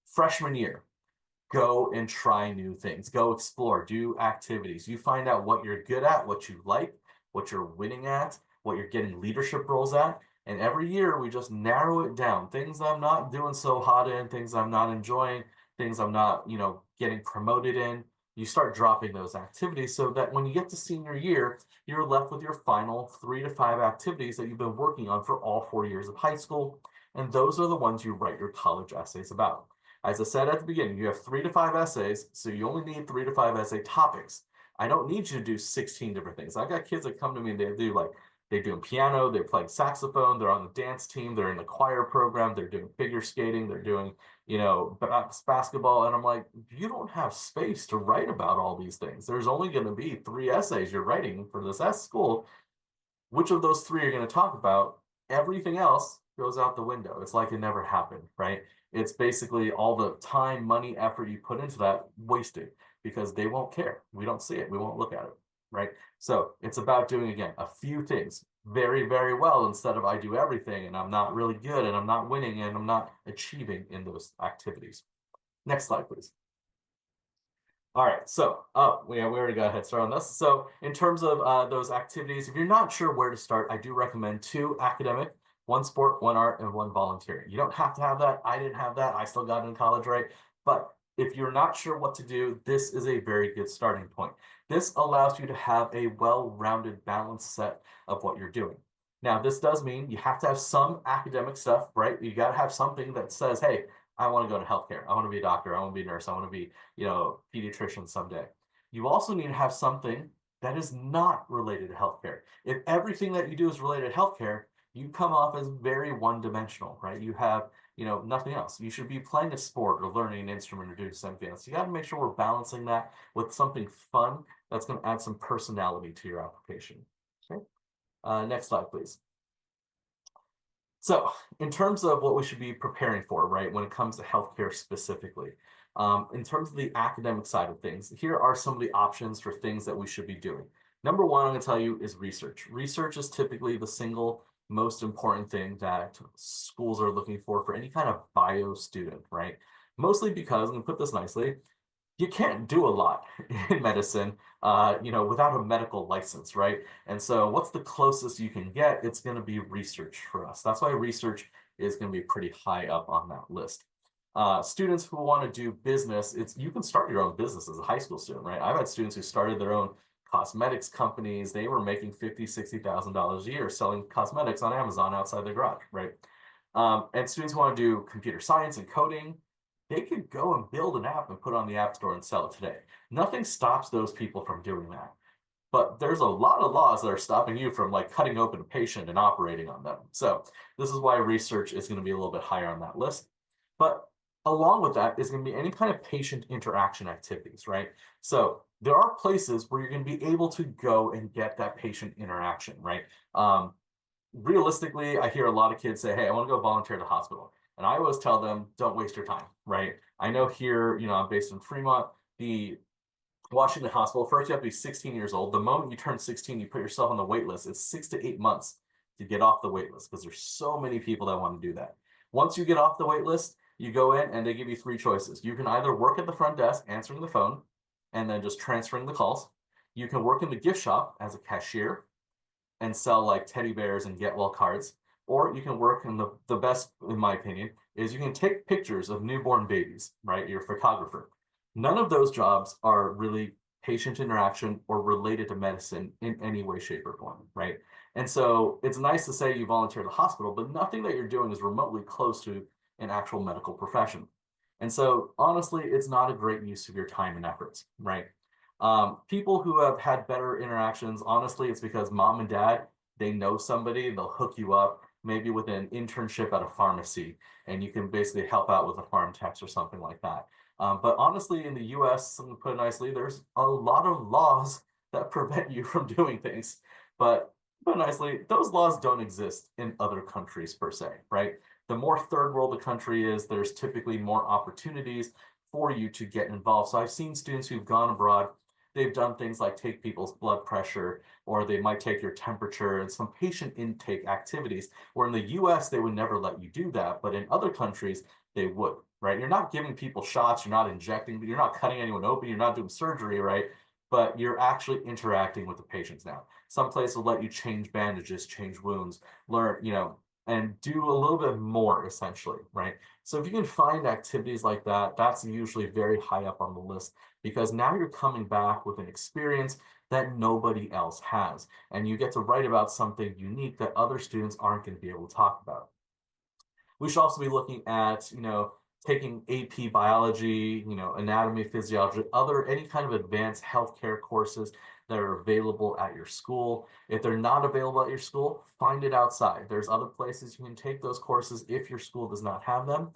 S1: Freshman year, go and try new things, go explore, do activities. You find out what you're good at, what you like, what you're winning at, what you're getting leadership roles at. And every year we just narrow it down. Things I'm not doing so hot in, things I'm not enjoying, things I'm not, getting promoted in. You start dropping those activities so that when you get to senior year, you're left with your final 3 to 5 activities that you've been working on for all 4 years of high school. And those are the ones you write your college essays about. As I said at the beginning, you have 3 to 5 essays, so you only need 3 to 5 essay topics. I don't need you to do 16 different things. I've got kids that come to me and they're doing piano, they're playing saxophone, they're on the dance team, they're in the choir program, they're doing figure skating, they're doing, basketball. And I'm like, you don't have space to write about all these things. There's only going to be 3 essays you're writing for this S school. Which of those 3 are going to talk about? Everything else goes out the window. It's like it never happened, right? It's basically all the time, money, effort you put into that wasted because they won't care. We don't see it. We won't look at it, right? So it's about doing, again, a few things very, very well instead of I do everything and I'm not really good and I'm not winning and I'm not achieving in those activities. Next slide, please. All right, so we already got a head start on this. So in terms of those activities, if you're not sure where to start, I do recommend 2 academic, 1 sport, 1 art, and 1 volunteering. You don't have to have that. I didn't have that. I still got it in college, right? But if you're not sure what to do, this is a very good starting point. This allows you to have a well-rounded, balanced set of what you're doing. Now, this does mean you have to have some academic stuff, right? You got to have something that says, hey, I want to go to healthcare. I want to be a doctor. I want to be a nurse. I want to be, pediatrician someday. You also need to have something that is not related to healthcare. If everything that you do is related to healthcare, you come off as very one-dimensional, right? You have, nothing else. You should be playing a sport or learning an instrument or doing something else. You got to make sure we're balancing that with something fun that's going to add some personality to your application. Okay. Next slide, please. So in terms of what we should be preparing for, right, when it comes to healthcare specifically, in terms of the academic side of things, here are some of the options for things that we should be doing. Number 1, I'm going to tell you, is research. Research is typically the single most important thing that schools are looking for any kind of bio student, right? Mostly because, I'm going to put this nicely, you can't do a lot in medicine, without a medical license, right? And so what's the closest you can get? It's going to be research for us. That's why research is going to be pretty high up on that list. Students who want to do business, you can start your own business as a high school student, right? I've had students who started their own cosmetics companies. They were making $50,000, $60,000 a year selling cosmetics on Amazon outside their garage, right? And students who want to do computer science and coding, they could go and build an app and put it on the App Store and sell it today. Nothing stops those people from doing that. But there's a lot of laws that are stopping you from cutting open a patient and operating on them. So this is why research is going to be a little bit higher on that list. But along with that is going to be any kind of patient interaction activities, right? So there are places where you're going to be able to go and get that patient interaction, right? Realistically, I hear a lot of kids say, hey, I want to go volunteer at the hospital. And I always tell them, don't waste your time, right? I know here, I'm based in Fremont, the Washington Hospital, first you have to be 16 years old. The moment you turn 16, you put yourself on the wait list. It's 6 to 8 months to get off the wait list because there's so many people that want to do that. Once you get off the wait list, you go in and they give you 3 choices. You can either work at the front desk answering the phone and then just transferring the calls. You can work in the gift shop as a cashier and sell teddy bears and get well cards. Or you can work in the best, in my opinion, is you can take pictures of newborn babies, right? You're a photographer. None of those jobs are really patient interaction or related to medicine in any way, shape, or form, right? And so it's nice to say you volunteer at the hospital, but nothing that you're doing is remotely close to an actual medical profession. And so honestly, it's not a great use of your time and efforts, right? People who have had better interactions, honestly, it's because mom and dad, they know somebody, they'll hook you up, maybe with an internship at a pharmacy, and you can basically help out with a farm techs or something like that. But honestly, in the US, to put it nicely, there's a lot of laws that prevent you from doing things. But put it nicely, those laws don't exist in other countries per se, right? The more third world the country is, there's typically more opportunities for you to get involved. So I've seen students who've gone abroad, they've done things like take people's blood pressure, or they might take your temperature and some patient intake activities, where in the US, they would never let you do that. But in other countries, they would, right? You're not giving people shots, you're not injecting, you're not cutting anyone open, you're not doing surgery, right? But you're actually interacting with the patients now. Some places will let you change bandages, change wounds, learn, and do a little bit more essentially, right? So if you can find activities like that, that's usually very high up on the list because now you're coming back with an experience that nobody else has. And you get to write about something unique that other students aren't going to be able to talk about. We should also be looking at, taking AP biology, anatomy, physiology, any kind of advanced healthcare courses that are available at your school. If they're not available at your school, find it outside. There's other places you can take those courses if your school does not have them.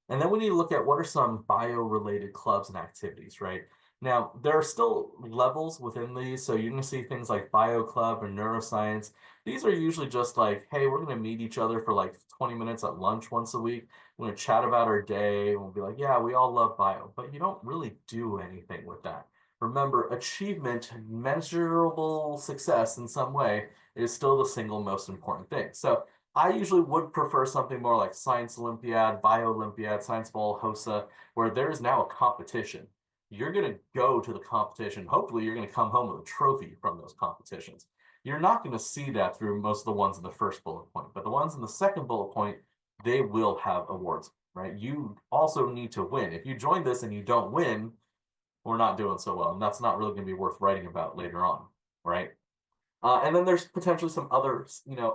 S1: And then we need to look at what are some bio-related clubs and activities, right? Now, there are still levels within these. So you're going to see things like bio club or neuroscience. These are usually just like, hey, we're going to meet each other for like 20 minutes at lunch once a week. We're going to chat about our day. We'll be like, yeah, we all love bio, but you don't really do anything with that. Remember, achievement, measurable success in some way is still the single most important thing. So I usually would prefer something more like Science Olympiad, Bio Olympiad, Science Bowl, HOSA, where there is now a competition. You're going to go to the competition. Hopefully, you're going to come home with a trophy from those competitions. You're not going to see that through most of the ones in the first bullet point, but the ones in the second bullet point, they will have awards, right? You also need to win. If you join this and you don't win, we're not doing so well. And that's not really going to be worth writing about later on, right? And then there's potentially some other,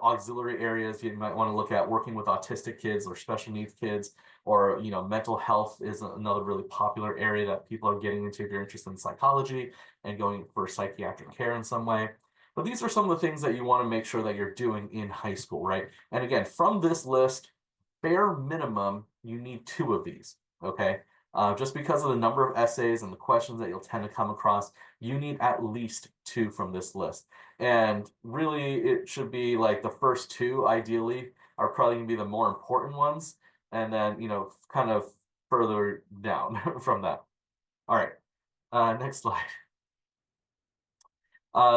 S1: auxiliary areas you might want to look at working with autistic kids or special needs kids, or, mental health is another really popular area that people are getting into if you're interested in psychology and going for psychiatric care in some way. But these are some of the things that you want to make sure that you're doing in high school, right? And again, from this list, bare minimum, you need 2 of these, okay? Just because of the number of essays and the questions that you'll tend to come across, you need at least 2 from this list. And really, it should be like the first 2, ideally, are probably going to be the more important ones. And then, kind of further down from that. All right, next slide.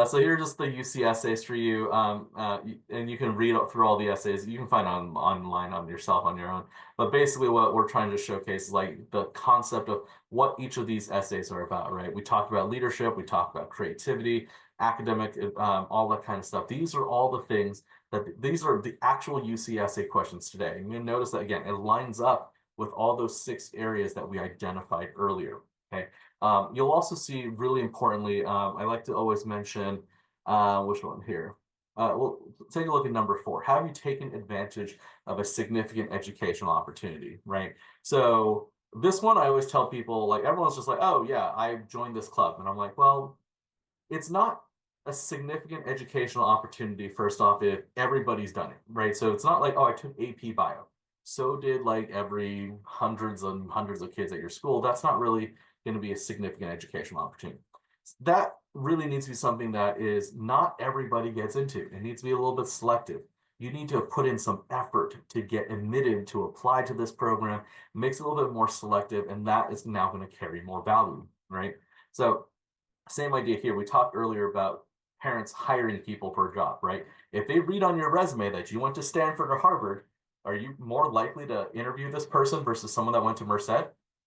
S1: So here are just the UC essays for you, and you can read through all the essays. You can find online on yourself on your own. But basically, what we're trying to showcase is like the concept of what each of these essays are about, right? We talked about leadership, we talked about creativity, academic, all that kind of stuff. These are all the things these are the actual UC essay questions today. And you'll notice that again, it lines up with all those 6 areas that we identified earlier. Okay. You'll also see, really importantly, I like to always mention, which one here? Well, take a look at number 4. Have you taken advantage of a significant educational opportunity, right? So this one, I always tell people, like, everyone's just like, oh, yeah, I joined this club. And I'm like, well, it's not a significant educational opportunity, first off, if everybody's done it, right? So it's not like, oh, I took AP Bio. So did like every hundreds and hundreds of kids at your school. That's not really going to be a significant educational opportunity. That really needs to be something that is not everybody gets into. It needs to be a little bit selective. You need to put in some effort to get admitted to apply to this program, makes it a little bit more selective, and that is now going to carry more value, right? So same idea here. We talked earlier about parents hiring people for a job, right? If they read on your resume that you went to Stanford or Harvard, are you more likely to interview this person versus someone that went to Merced?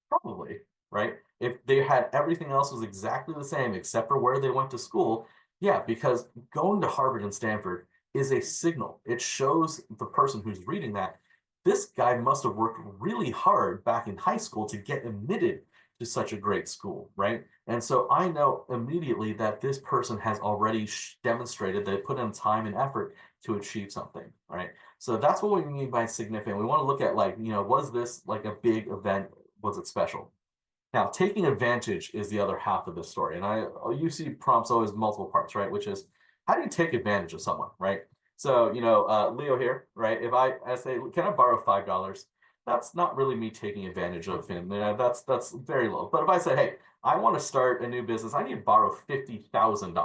S1: Probably, right? If they had everything else was exactly the same except for where they went to school, yeah, because going to Harvard and Stanford is a signal. It shows the person who's reading that this guy must have worked really hard back in high school to get admitted to such a great school, right? And so I know immediately that this person has already demonstrated they put in time and effort to achieve something, right? So that's what we mean by significant. We want to look at like, was this like a big event? Was it special? Now, taking advantage is the other half of the story. And you see prompts always multiple parts, right? Which is, how do you take advantage of someone, right? So, Leo here, right? If I say, can I borrow $5? That's not really me taking advantage of him. That's very low. But if I say, hey, I want to start a new business, I need to borrow $50,000.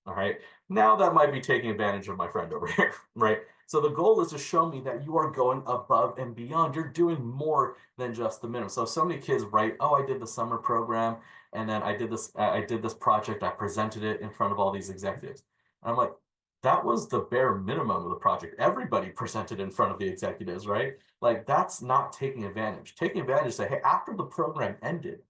S1: All right. Now that might be taking advantage of my friend over here, right? So the goal is to show me that you are going above and beyond. You're doing more than just the minimum. So many kids write, oh, I did the summer program, and then I did this project, I presented it in front of all these executives. And I'm like, that was the bare minimum of the project. Everybody presented in front of the executives, right? Like, that's not taking advantage. Taking advantage, say, hey, after the program ended,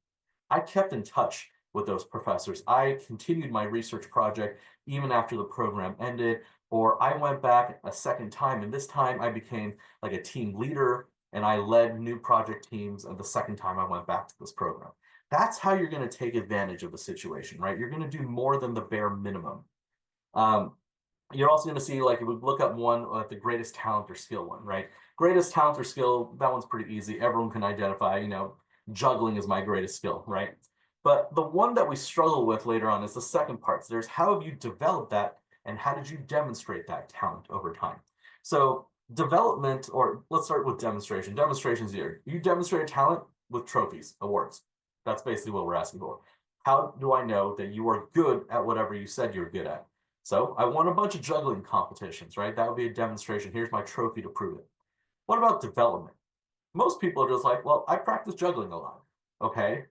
S1: I kept in touch with those professors. I continued my research project even after the program ended, or I went back a second time, and this time I became like a team leader and I led new project teams. And the second time I went back to this program. That's how you're going to take advantage of the situation, right? You're going to do more than the bare minimum. Um, you're also going to see, like, if we look up one, the greatest talent or skill one, right? Greatest talent or skill, that one's pretty easy. Everyone can identify, juggling is my greatest skill, right? But the one that we struggle with later on is the second part. So there's, how have you developed that and how did you demonstrate that talent over time? So development, or let's start with demonstration. Demonstration's here. You demonstrate talent with trophies, awards. That's basically what we're asking for. How do I know that you are good at whatever you said you're good at? So I won a bunch of juggling competitions, right? That would be a demonstration. Here's my trophy to prove it. What about development? Most people are just like, well, I practice juggling a lot. Okay,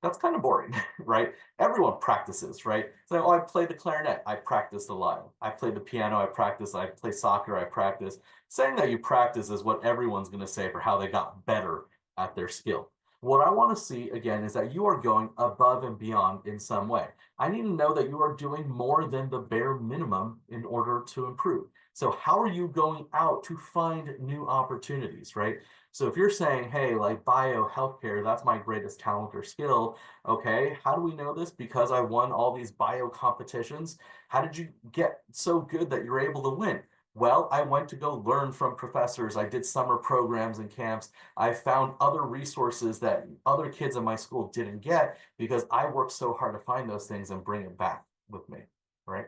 S1: that's kind of boring, right? Everyone practices, right? So, oh, I play the clarinet, I practice a lot. I play the piano, I practice. I play soccer, I practice. Saying that you practice is what everyone's going to say for how they got better at their skill. What I want to see, again, is that you are going above and beyond in some way. I need to know that you are doing more than the bare minimum in order to improve. So how are you going out to find new opportunities, right? So if you're saying, hey, like bio, healthcare, that's my greatest talent or skill, okay, how do we know this? Because I won all these bio competitions. How did you get so good that you're able to win? Well, I went to go learn from professors. I did summer programs and camps. I found other resources that other kids in my school didn't get because I worked so hard to find those things and bring it back with me, right?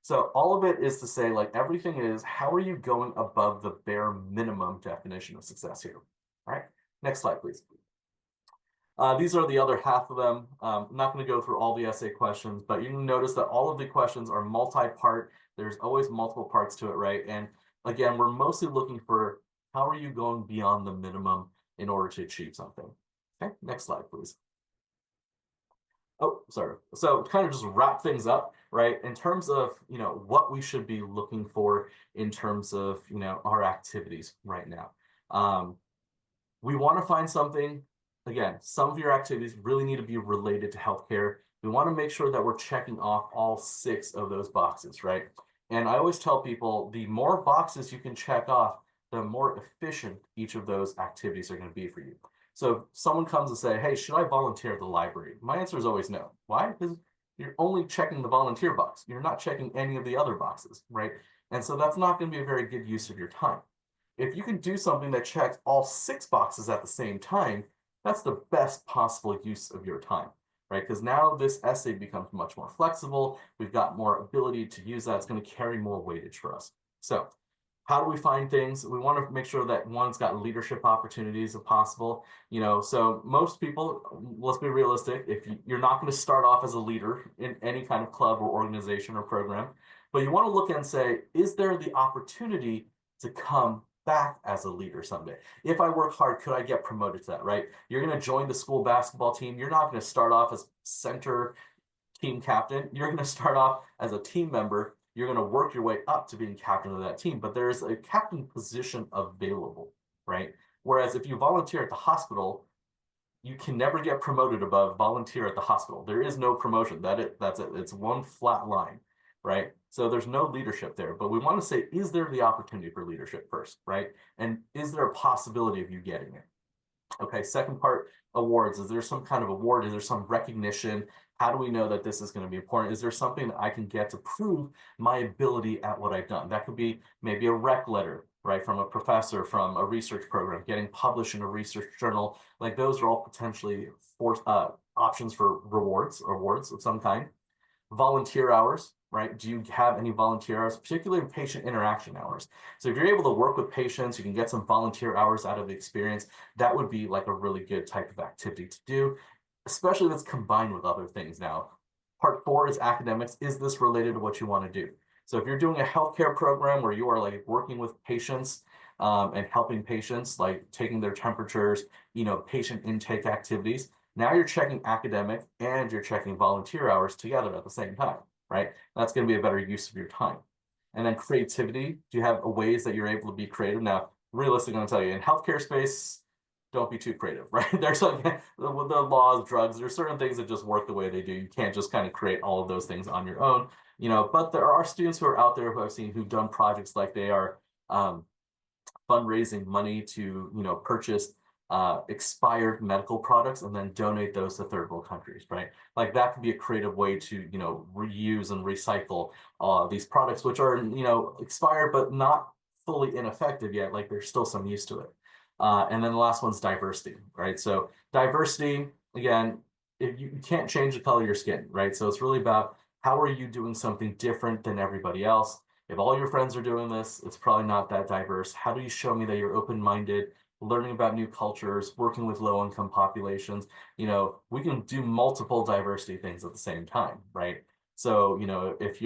S1: So all of it is to say, like, everything is, how are you going above the bare minimum definition of success here? All right, next slide, please. These are the other half of them. I'm not going to go through all the essay questions, but you can notice that all of the questions are multi-part. There's always multiple parts to it, right? And again, we're mostly looking for, how are you going beyond the minimum in order to achieve something? Okay, next slide, please. Oh, sorry. So kind of just wrap things up, right? In terms of, what we should be looking for in terms of, our activities right now. We want to find something, again, some of your activities really need to be related to healthcare. We want to make sure that we're checking off all 6 of those boxes, right? And I always tell people, the more boxes you can check off, the more efficient each of those activities are going to be for you. So if someone comes and say, hey, should I volunteer at the library? My answer is always no. Why? Because you're only checking the volunteer box. You're not checking any of the other boxes, right? And so that's not going to be a very good use of your time. If you can do something that checks all 6 boxes at the same time, that's the best possible use of your time, right? Because now this essay becomes much more flexible. We've got more ability to use that. It's going to carry more weightage for us. So how do we find things? We want to make sure that one's got leadership opportunities if possible. So most people, let's be realistic, if you're not going to start off as a leader in any kind of club or organization or program, but you want to look and say, is there the opportunity to come back as a leader someday? If I work hard, could I get promoted to that, right? You're going to join the school basketball team. You're not going to start off as center team captain. You're going to start off as a team member. You're going to work your way up to being captain of that team, but there's a captain position available, right? Whereas if you volunteer at the hospital, you can never get promoted above volunteer at the hospital. There is no promotion. That's it. It's one flat line, right? So there's no leadership there, but we want to say, is there the opportunity for leadership first, right? And is there a possibility of you getting it? Okay, second part, awards. Is there some kind of award? Is there some recognition? How do we know that this is going to be important? Is there something that I can get to prove my ability at what I've done? That could be maybe a rec letter. right? From a professor, from a research program, getting published in a research journal. Like those are all potentially options for awards of some kind. Volunteer hours, right? Do you have any volunteer hours, particularly in patient interaction hours? So if you're able to work with patients, you can get some volunteer hours out of the experience. That would be like a really good type of activity to do, especially if it's combined with other things. Now, part 4 is academics. Is this related to what you want to do? So if you're doing a healthcare program where you are like working with patients and helping patients, like taking their temperatures, patient intake activities, now you're checking academic and you're checking volunteer hours together at the same time, right? That's going to be a better use of your time. And then creativity. Do you have ways that you're able to be creative? Now, realistically, I'm going to tell you, in healthcare space, don't be too creative, right? There's like the laws, drugs, there's certain things that just work the way they do. You can't just kind of create all of those things on your own, but there are students who are out there who I've seen who've done projects like they are fundraising money to, purchase expired medical products and then donate those to third world countries, right? Like that could be a creative way to, reuse and recycle these products, which are, expired, but not fully ineffective yet. Like there's still some use to it. And then the last one's diversity, right? So diversity, again, if you can't change the color of your skin, right? So it's really about how are you doing something different than everybody else? If all your friends are doing this, it's probably not that diverse. How do you show me that you're open-minded, learning about new cultures, working with low-income populations? We can do multiple diversity things at the same time, right? So, if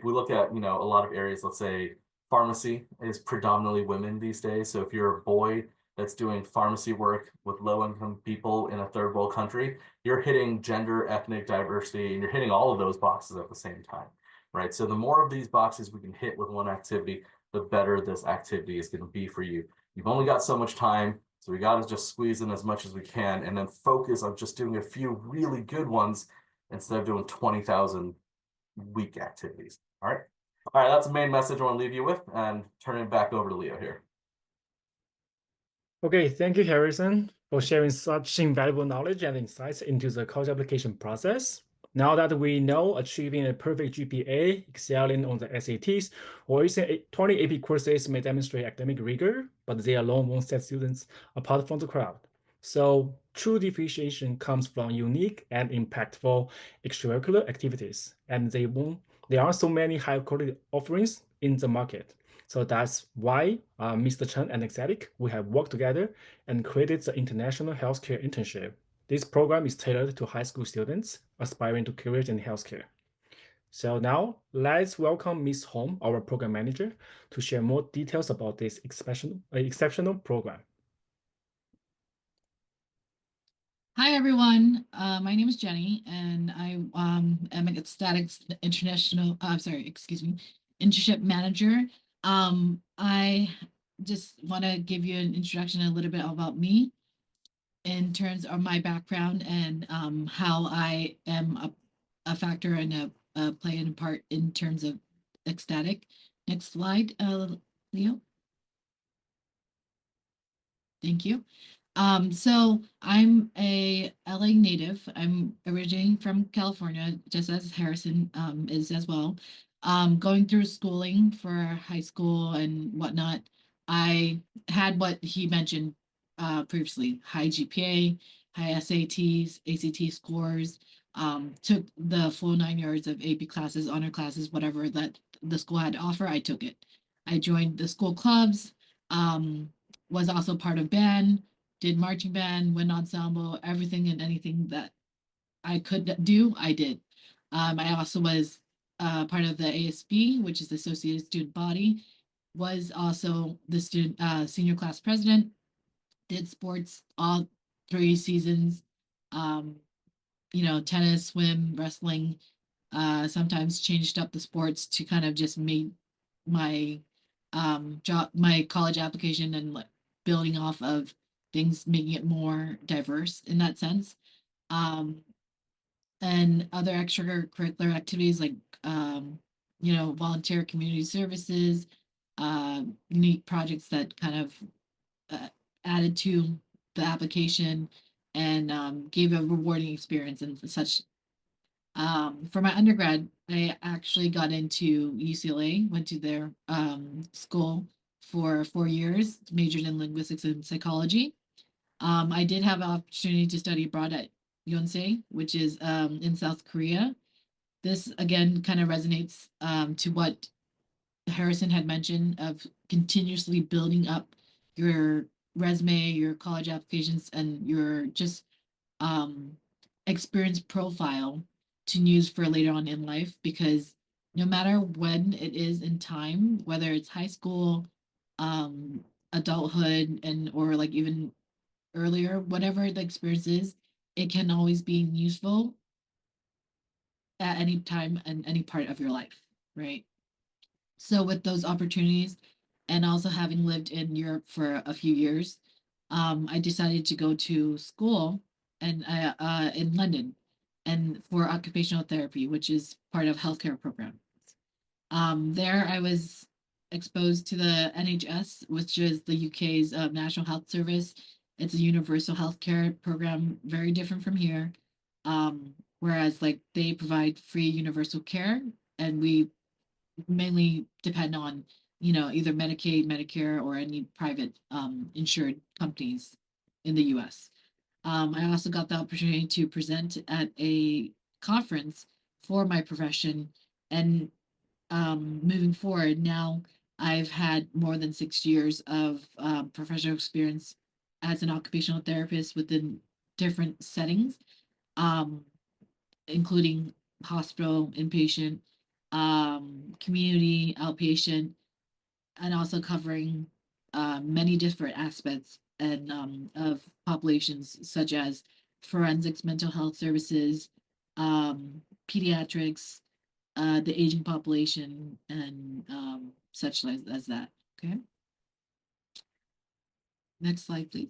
S1: we look at, a lot of areas, let's say pharmacy is predominantly women these days. So if you're a boy that's doing pharmacy work with low-income people in a third world country, you're hitting gender, ethnic diversity, and you're hitting all of those boxes at the same time, right? So the more of these boxes we can hit with one activity, the better this activity is going to be for you. You've only got so much time, so we got to just squeeze in as much as we can and then focus on just doing a few really good ones instead of doing 20,000 weak activities. All right. All right, that's the main message I want to leave you with, and turning it back over to Leo here.
S2: Okay, thank you, Harrison, for sharing such invaluable knowledge and insights into the college application process. Now that we know achieving a perfect GPA, excelling on the SATs, or using 20 AP courses may demonstrate academic rigor, but they alone won't set students apart from the crowd. So true differentiation comes from unique and impactful extracurricular activities, and there are so many high-quality offerings in the market. So that's why Mr. Chen and Xtatic, we have worked together and created the International Healthcare Internship. This program is tailored to high school students aspiring to careers in healthcare. So now let's welcome Ms. Hong, our program manager, to share more details about this exceptional program.
S3: Hi, everyone. My name is Jenny, and I am an Xtatic internship manager. I just want to give you an introduction a little bit about me in terms of my background and how I am a factor and a play and a part in terms of Xtatic. Next slide, Leo. Thank you. So I'm a LA native. I'm originating from California, just as Harrison is as well. Going through schooling for high school and whatnot, I had what he mentioned previously: high GPA, high SATs, ACT scores. Took the full 9 years of AP classes, honor classes, whatever that the school had to offer. I took it. I joined the school clubs. Was also part of band, did marching band, wind ensemble, everything and anything that I could do, I did. I also was part of the ASB, which is the Associated Student Body, was also the senior class president, did sports all 3 seasons, um, tennis, swim, wrestling, sometimes changed up the sports to kind of just make my my college application and like building off of things, making it more diverse in that sense. Um, and other extracurricular activities like volunteer community services, unique projects that kind of added to the application and gave a rewarding experience and such. For my undergrad, I actually got into UCLA, went to their school for 4 years, majored in linguistics and psychology. I did have an opportunity to study abroad at Yonsei, which is in South Korea. This again kind of resonates to what Harrison had mentioned of continuously building up your resume, your college applications, and your just um, experience profile to use for later on in life. Because no matter when it is in time, whether it's high school, um, adulthood, and or like even earlier, whatever the experience is, it can always be useful at any time and any part of your life, right? So with those opportunities and also having lived in Europe for a few years, I decided to go to school and in London and for occupational therapy, which is part of healthcare program. There I was exposed to the NHS, which is the UK's National Health Service. It's a universal healthcare program, very different from here. Whereas like they provide free universal care, and we mainly depend on, either Medicaid, Medicare, or any private insured companies in the US. I also got the opportunity to present at a conference for my profession. And moving forward, now I've had more than 6 years of professional experience as an occupational therapist within different settings, um, including hospital, inpatient, community, outpatient, and also covering many different aspects and of populations such as forensics, mental health services, pediatrics, the aging population, and such as that. Okay. Next slide, please.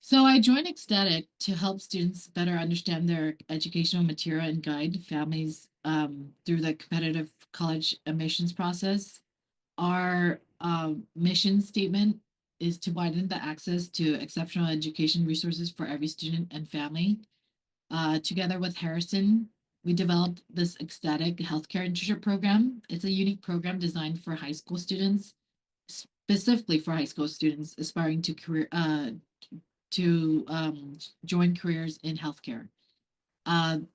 S3: So I joined Xtatic to help students better understand their educational material and guide families through the competitive college admissions process. Our mission statement is to widen the access to exceptional education resources for every student and family. Together with Harrison, we developed this Xtatic Healthcare Internship Program. It's a unique program designed for high school students, specifically for high school students aspiring to join careers in healthcare. I'm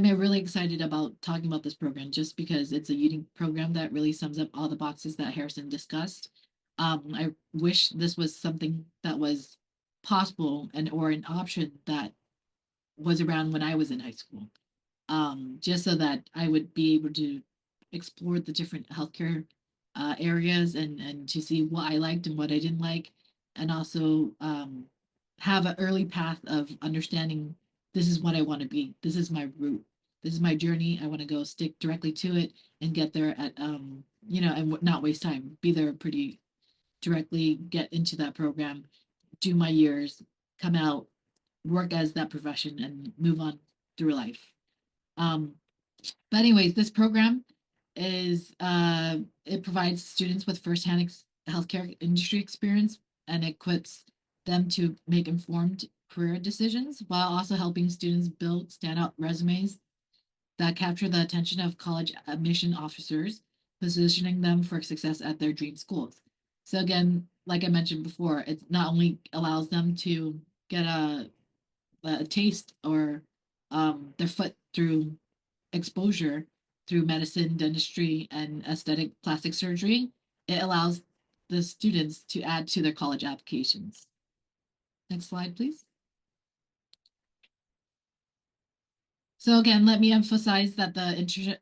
S3: really excited about talking about this program just because it's a unique program that really sums up all the boxes that Harrison discussed. I wish this was something that was possible and or an option that was around when I was in high school, just so that I would be able to explore the different healthcare areas and to see what I liked and what I didn't like, and also have an early path of understanding this is what I want to be. This is my route. This is my journey. I want to go stick directly to it and get there at and not waste time. Be there pretty directly, get into that program, do my years, come out, work as that profession, and move on through life. But anyways, this program is it provides students with firsthand healthcare industry experience and equips them to make informed career decisions while also helping students build standout resumes that capture the attention of college admission officers, positioning them for success at their dream schools. So again, like I mentioned before, it not only allows them to get a taste or their foot through exposure through medicine, dentistry, and aesthetic plastic surgery, it allows the students to add to their college applications. Next slide, please. So again, let me emphasize that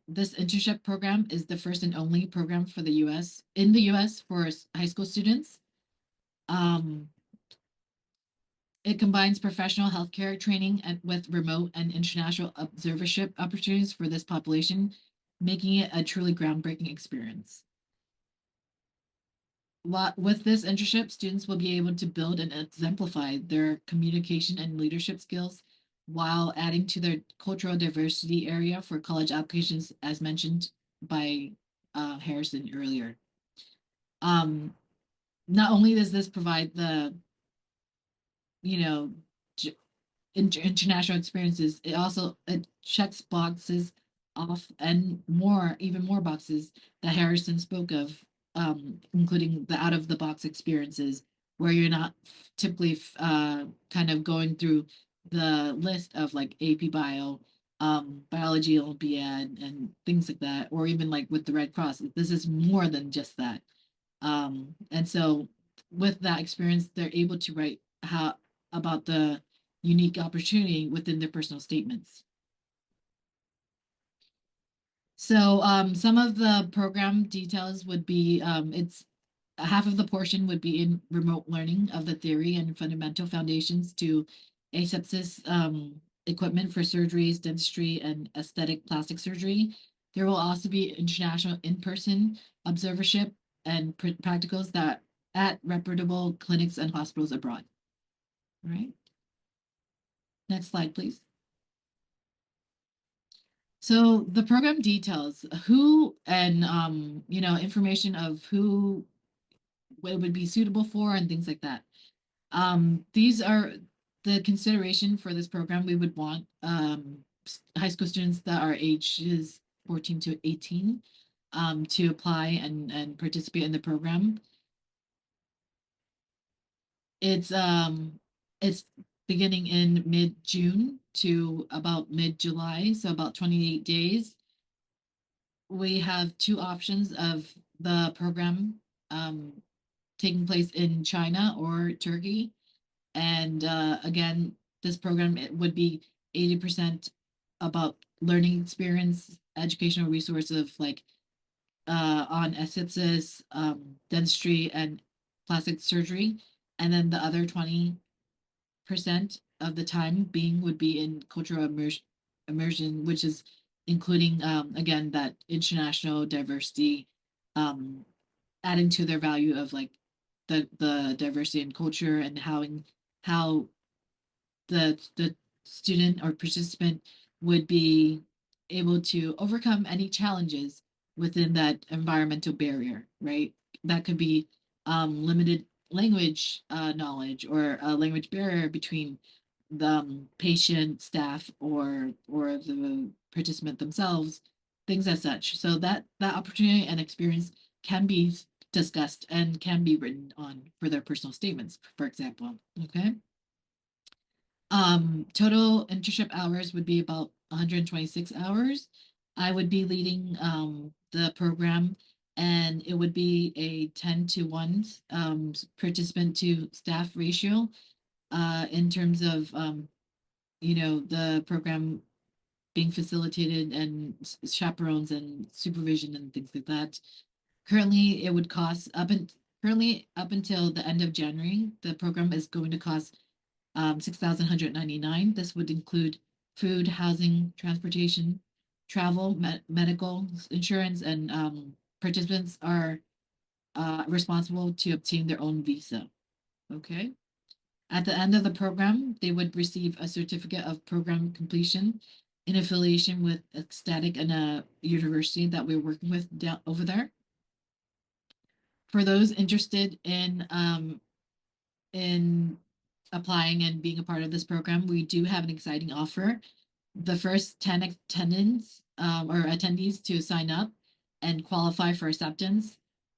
S3: this internship program is the first and only program for the U.S. in the U.S. for high school students. It combines professional healthcare training with remote and international observership opportunities for this population, making it a truly groundbreaking experience. With this internship, students will be able to build and exemplify their communication and leadership skills while adding to their cultural diversity area for college applications, as mentioned by Harrison earlier. Not only does this provide the, international experiences, it checks boxes off and even more boxes that Harrison spoke of, including the out of the box experiences where you're not typically kind of going through the list of like AP Bio, Biology Olympiad, and things like that, or even like with the Red Cross. This is more than just that. And so with that experience, they're able to write how about the unique opportunity within their personal statements. So some of the program details would be it's half of the portion would be in remote learning of the theory and fundamental foundations to asepsis equipment for surgeries, dentistry, and aesthetic plastic surgery. There will also be international in-person observership and practicals that at reputable clinics and hospitals abroad. All right. Next slide, please. So the program details who and information of who it would be suitable for and things like that. These are the consideration for this program. We would want high school students that are ages 14 to 18 to apply and participate in the program. It's beginning in mid-June to about mid-July, so about 28 days. We have two options of the program taking place in China or Turkey. And again, this program it would be 80% about learning experience, educational resource of like on asepsis, dentistry, and plastic surgery. And then the other 20% of the time being would be in cultural immersion, which is including again that international diversity, adding to their value of like the diversity in culture and how the student or participant would be able to overcome any challenges within that environmental barrier, right? That could be limited language knowledge or a language barrier between the patient, staff, or the participant themselves, things as such. So that opportunity and experience can be discussed and can be written on for their personal statements, for example. Okay. Total internship hours would be about 126 hours. I would be leading the program, and it would be a 10-to-1 participant to staff ratio in terms of the program being facilitated and chaperones and supervision and things like that. Currently, it would cost currently up until the end of January, the program is going to cost 6,199. This would include food, housing, transportation, travel, medical insurance, and participants are responsible to obtain their own visa. Okay. At the end of the program, they would receive a certificate of program completion in affiliation with Xtatic and a university that we're working with down over there. For those interested in applying and being a part of this program, we do have an exciting offer. The first 10 attendants or attendees to sign up and qualify for acceptance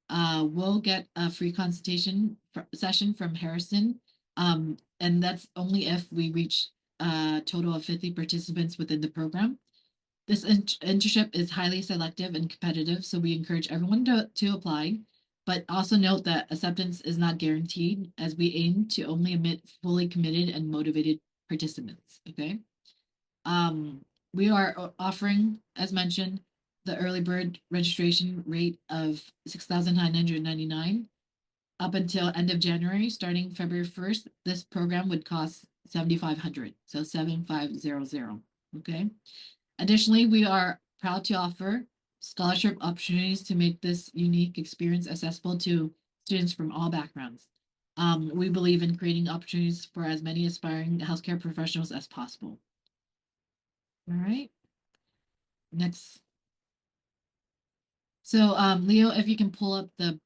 S3: will get a free consultation session from Harrison. And that's only if we reach a total of 50 participants within the program. This internship is highly selective and competitive, so we encourage everyone to apply. But also note that acceptance is not guaranteed, as we aim to only admit fully committed and motivated participants. Okay. We are offering, as mentioned, the early bird registration rate of 6,999 up until end of January. Starting February 1st, this program would cost 7,500, so 7,500. Okay. Additionally, we are proud to offer scholarship opportunities to make this unique experience accessible to students from all backgrounds. We believe in creating opportunities for as many aspiring healthcare professionals as possible. All right. Next. So Leo, if you can pull up the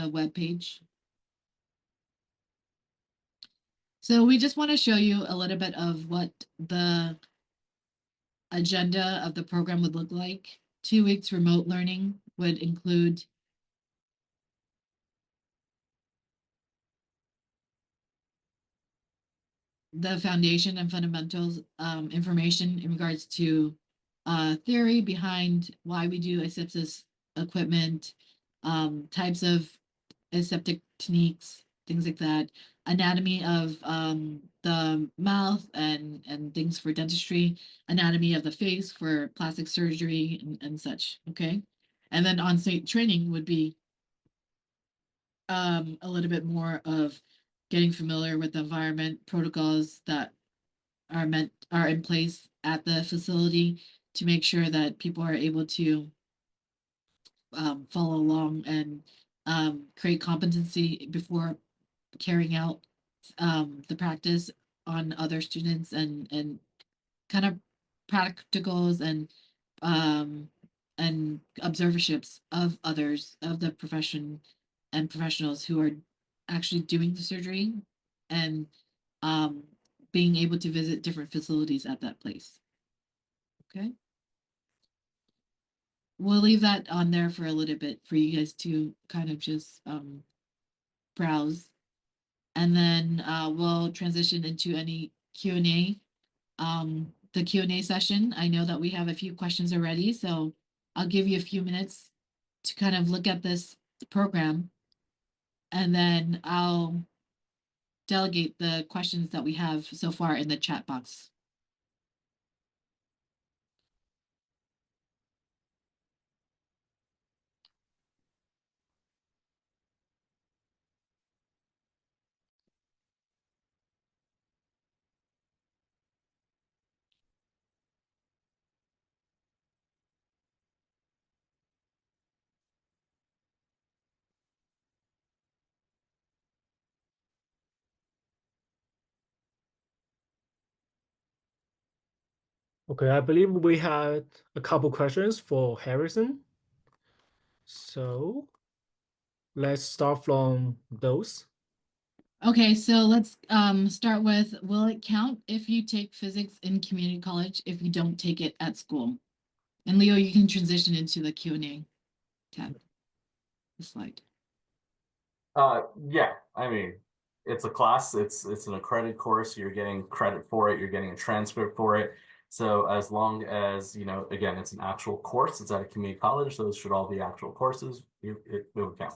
S3: web page. So we just want to show you a little bit of what the agenda of the program would look like. 2 weeks remote learning would include the foundation and fundamentals information in regards to theory behind why we do asepsis equipment, types of aseptic techniques, things like that, anatomy of the mouth and things for dentistry, anatomy of the face for plastic surgery and such. Okay. And then on-site training would be a little bit more of getting familiar with the environment protocols that are in place at the facility to make sure that people are able to follow along and create competency before carrying out the practice on other students and kind of practicals and observerships of others of the profession and professionals who are actually doing the surgery and um, being able to visit different facilities at that place. Okay. We'll leave that on there for a little bit for you guys to kind of just browse. And then we'll transition into any Q&A. The Q&A session, I know that we have a few questions already, so I'll give you a few minutes to kind of look at this program, and then I'll delegate the questions that we have so far in the chat box.
S2: Okay, I believe we had a couple questions for Harrison. So let's start from those.
S3: Okay, so let's start with, will it count if you take physics in community college if you don't take it at school? And Leo, you can transition into the Q&A tab, the slide.
S1: Yeah, I mean, it's a class, it's an accredited course, you're getting credit for it, you're getting a transcript for it. So as long as, you know, again, it's an actual course, it's at a community college, those should all be actual courses, it would count.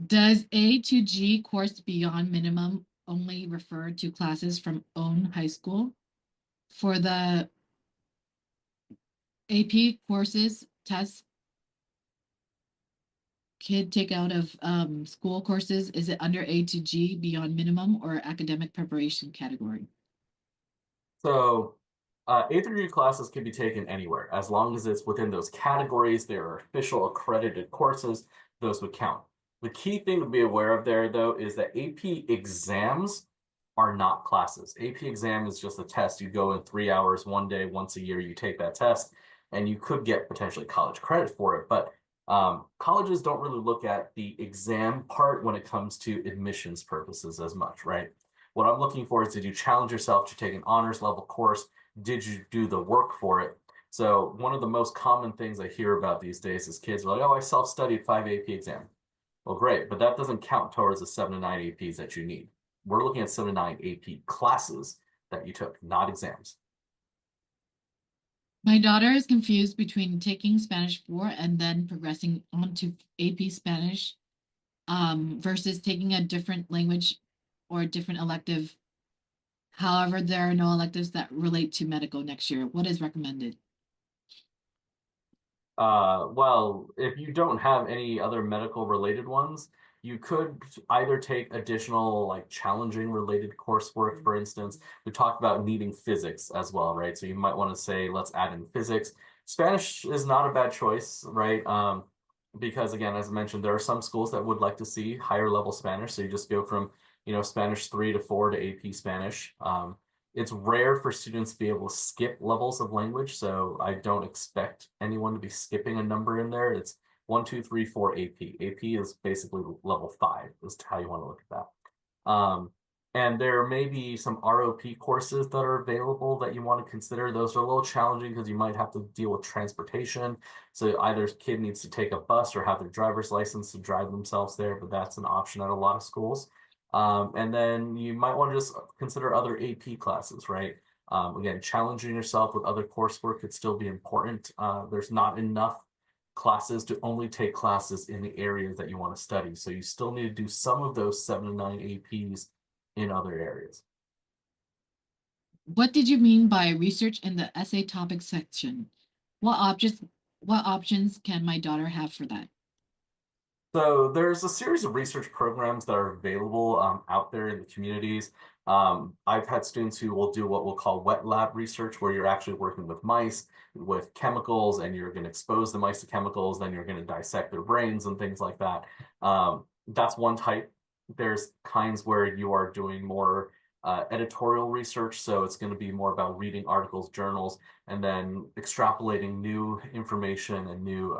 S3: Does A to G course beyond minimum only refer to classes from own high school? For the AP courses, tests, kid take out of school courses, is it under A to G beyond minimum or academic preparation category?
S1: So A through G classes can be taken anywhere. As long as it's within those categories, there are official accredited courses, those would count. The key thing to be aware of there, though, is that AP exams are not classes. AP exam is just a test. You go in 3 hours, one day, once a year, you take that test, and you could get potentially college credit for it. But colleges don't really look at the exam part when it comes to admissions purposes as much, right? What I'm looking for is, did you challenge yourself to take an honors level course? Did you do the work for it? So one of the most common things I hear about these days is kids are like, oh, I self-studied 5 AP exam. Well, great, but that doesn't count towards the 7 to 9 APs that you need. We're looking at 7 to 9 AP classes that you took, not exams.
S3: My daughter is confused between taking Spanish 4 and then progressing on to AP Spanish versus taking a different language or a different elective. However, there are no electives that relate to medical next year. What is recommended?
S1: Well, if you don't have any other medical related ones, you could either take additional like challenging related coursework, for instance. We talked about needing physics as well, right? So you might want to say, let's add in physics. Spanish is not a bad choice, right? Because again, as I mentioned, there are some schools that would like to see higher level Spanish. So you just go from, you know, Spanish 3 to 4 to AP Spanish. It's rare for students to be able to skip levels of language, so I don't expect anyone to be skipping a number in there. It's 1, 2, 3, 4 AP. AP is basically level 5, is how you want to look at that. And there may be some ROP courses that are available that you want to consider. Those are a little challenging because you might have to deal with transportation. So either kid needs to take a bus or have their driver's license to drive themselves there, but that's an option at a lot of schools. And then you might want to just consider other AP classes, right? Again, challenging yourself with other coursework could still be important. There's not enough classes to only take classes in the areas that you want to study. So you still need to do some of those 7 to 9 APs in other areas.
S3: What did you mean by research in the essay topic section? What options can my daughter have for that?
S1: So there's a series of research programs that are available out there in the communities. I've had students who will do what we'll call wet lab research, where you're actually working with mice with chemicals, and you're going to expose the mice to chemicals, then you're going to dissect their brains and things like that. That's one type. There's kinds where you are doing more editorial research, so it's going to be more about reading articles, journals, and then extrapolating new information and new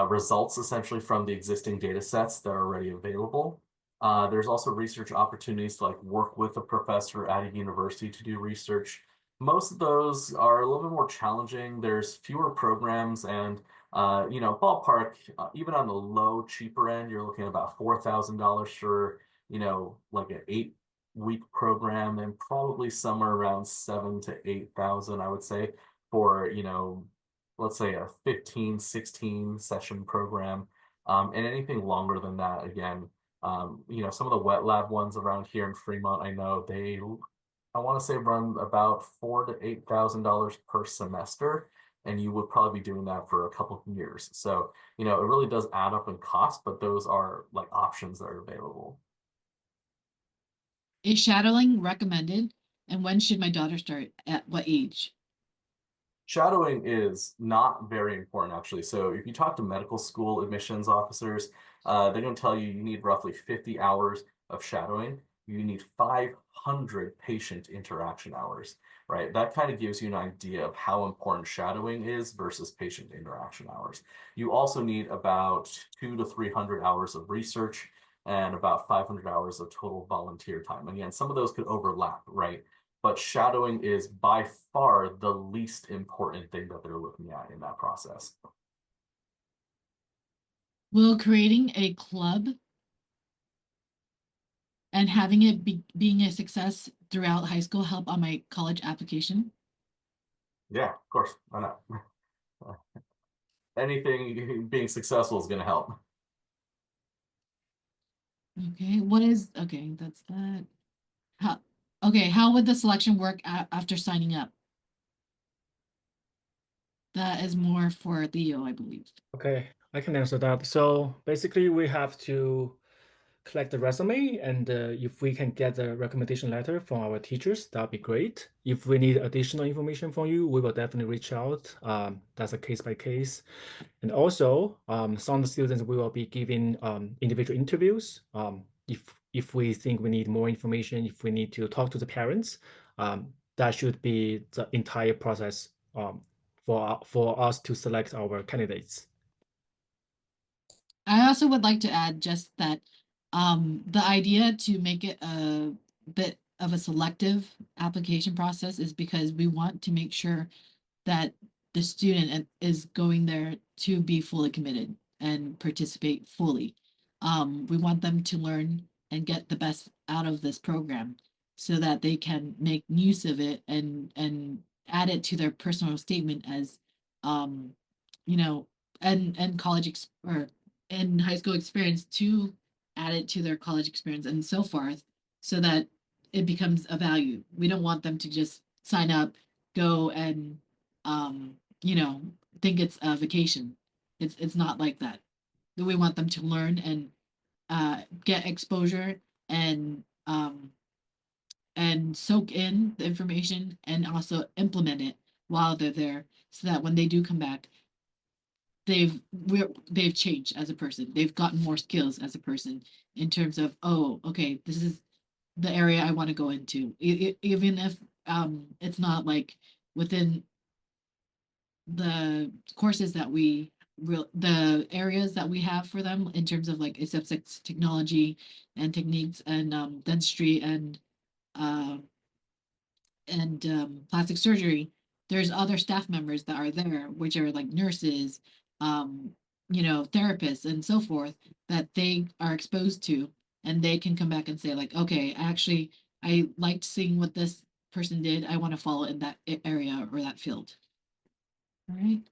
S1: results essentially from the existing data sets that are already available. There's also research opportunities to like work with a professor at a university to do research. Most of those are a little bit more challenging. There's fewer programs and ballpark, even on the low, cheaper end, you're looking at about $4,000 for, like an 8-week program, and probably somewhere around 7 to 8,000, I would say, for, let's say a 15, 16 session program. And anything longer than that, again, some of the wet lab ones around here in Fremont, I know I want to say run about $4,000 to $8,000 per semester, and you would probably be doing that for a couple of years. So, it really does add up in cost, but those are like options that are available.
S3: Is shadowing recommended? And when should my daughter start? At what age?
S1: Shadowing is not very important, actually. So if you talk to medical school admissions officers, they're going to tell you need roughly 50 hours of shadowing. You need 500 patient interaction hours, right? That kind of gives you an idea of how important shadowing is versus patient interaction hours. You also need about 200 to 300 hours of research and about 500 hours of total volunteer time. Again, some of those could overlap, right? But shadowing is by far the least important thing that they're looking at in that process.
S3: Will creating a club and having it being a success throughout high school help on my college application?
S1: Yeah, of course. Why not? Anything being successful is going to help.
S3: Okay, okay, that's that. How would the selection work after signing up? That is more for Theo, I believe.
S2: Okay, I can answer that. So basically, we have to collect the resume, and if we can get the recommendation letter from our teachers, that'd be great. If we need additional information from you, we will definitely reach out. That's a case by case. And also, some of the students we will be giving individual interviews. If we think we need more information, if we need to talk to the parents, that should be the entire process for us to select our candidates.
S3: I also would like to add just that the idea to make it a bit of a selective application process is because we want to make sure that the student is going there to be fully committed and participate fully. We want them to learn and get the best out of this program so that they can make use of it and add it to their personal statement as you know and or in high school experience to add it to their college experience and so forth so that it becomes a value. We don't want them to just sign up, go and um, think it's a vacation. It's not like that. We want them to learn and get exposure and soak in the information and also implement it while they're there so that when they do come back, they've changed as a person. They've gotten more skills as a person in terms of, oh, okay, this is the area I want to go into. Even if it's not like within the courses that we the areas that we have for them in terms of like aseptic technology and techniques and dentistry and plastic surgery, there's other staff members that are there, which are like nurses, therapists and so forth, that they are exposed to, and they can come back and say like, okay, actually, I liked seeing what this person did. I want to follow in that area or that field. All right.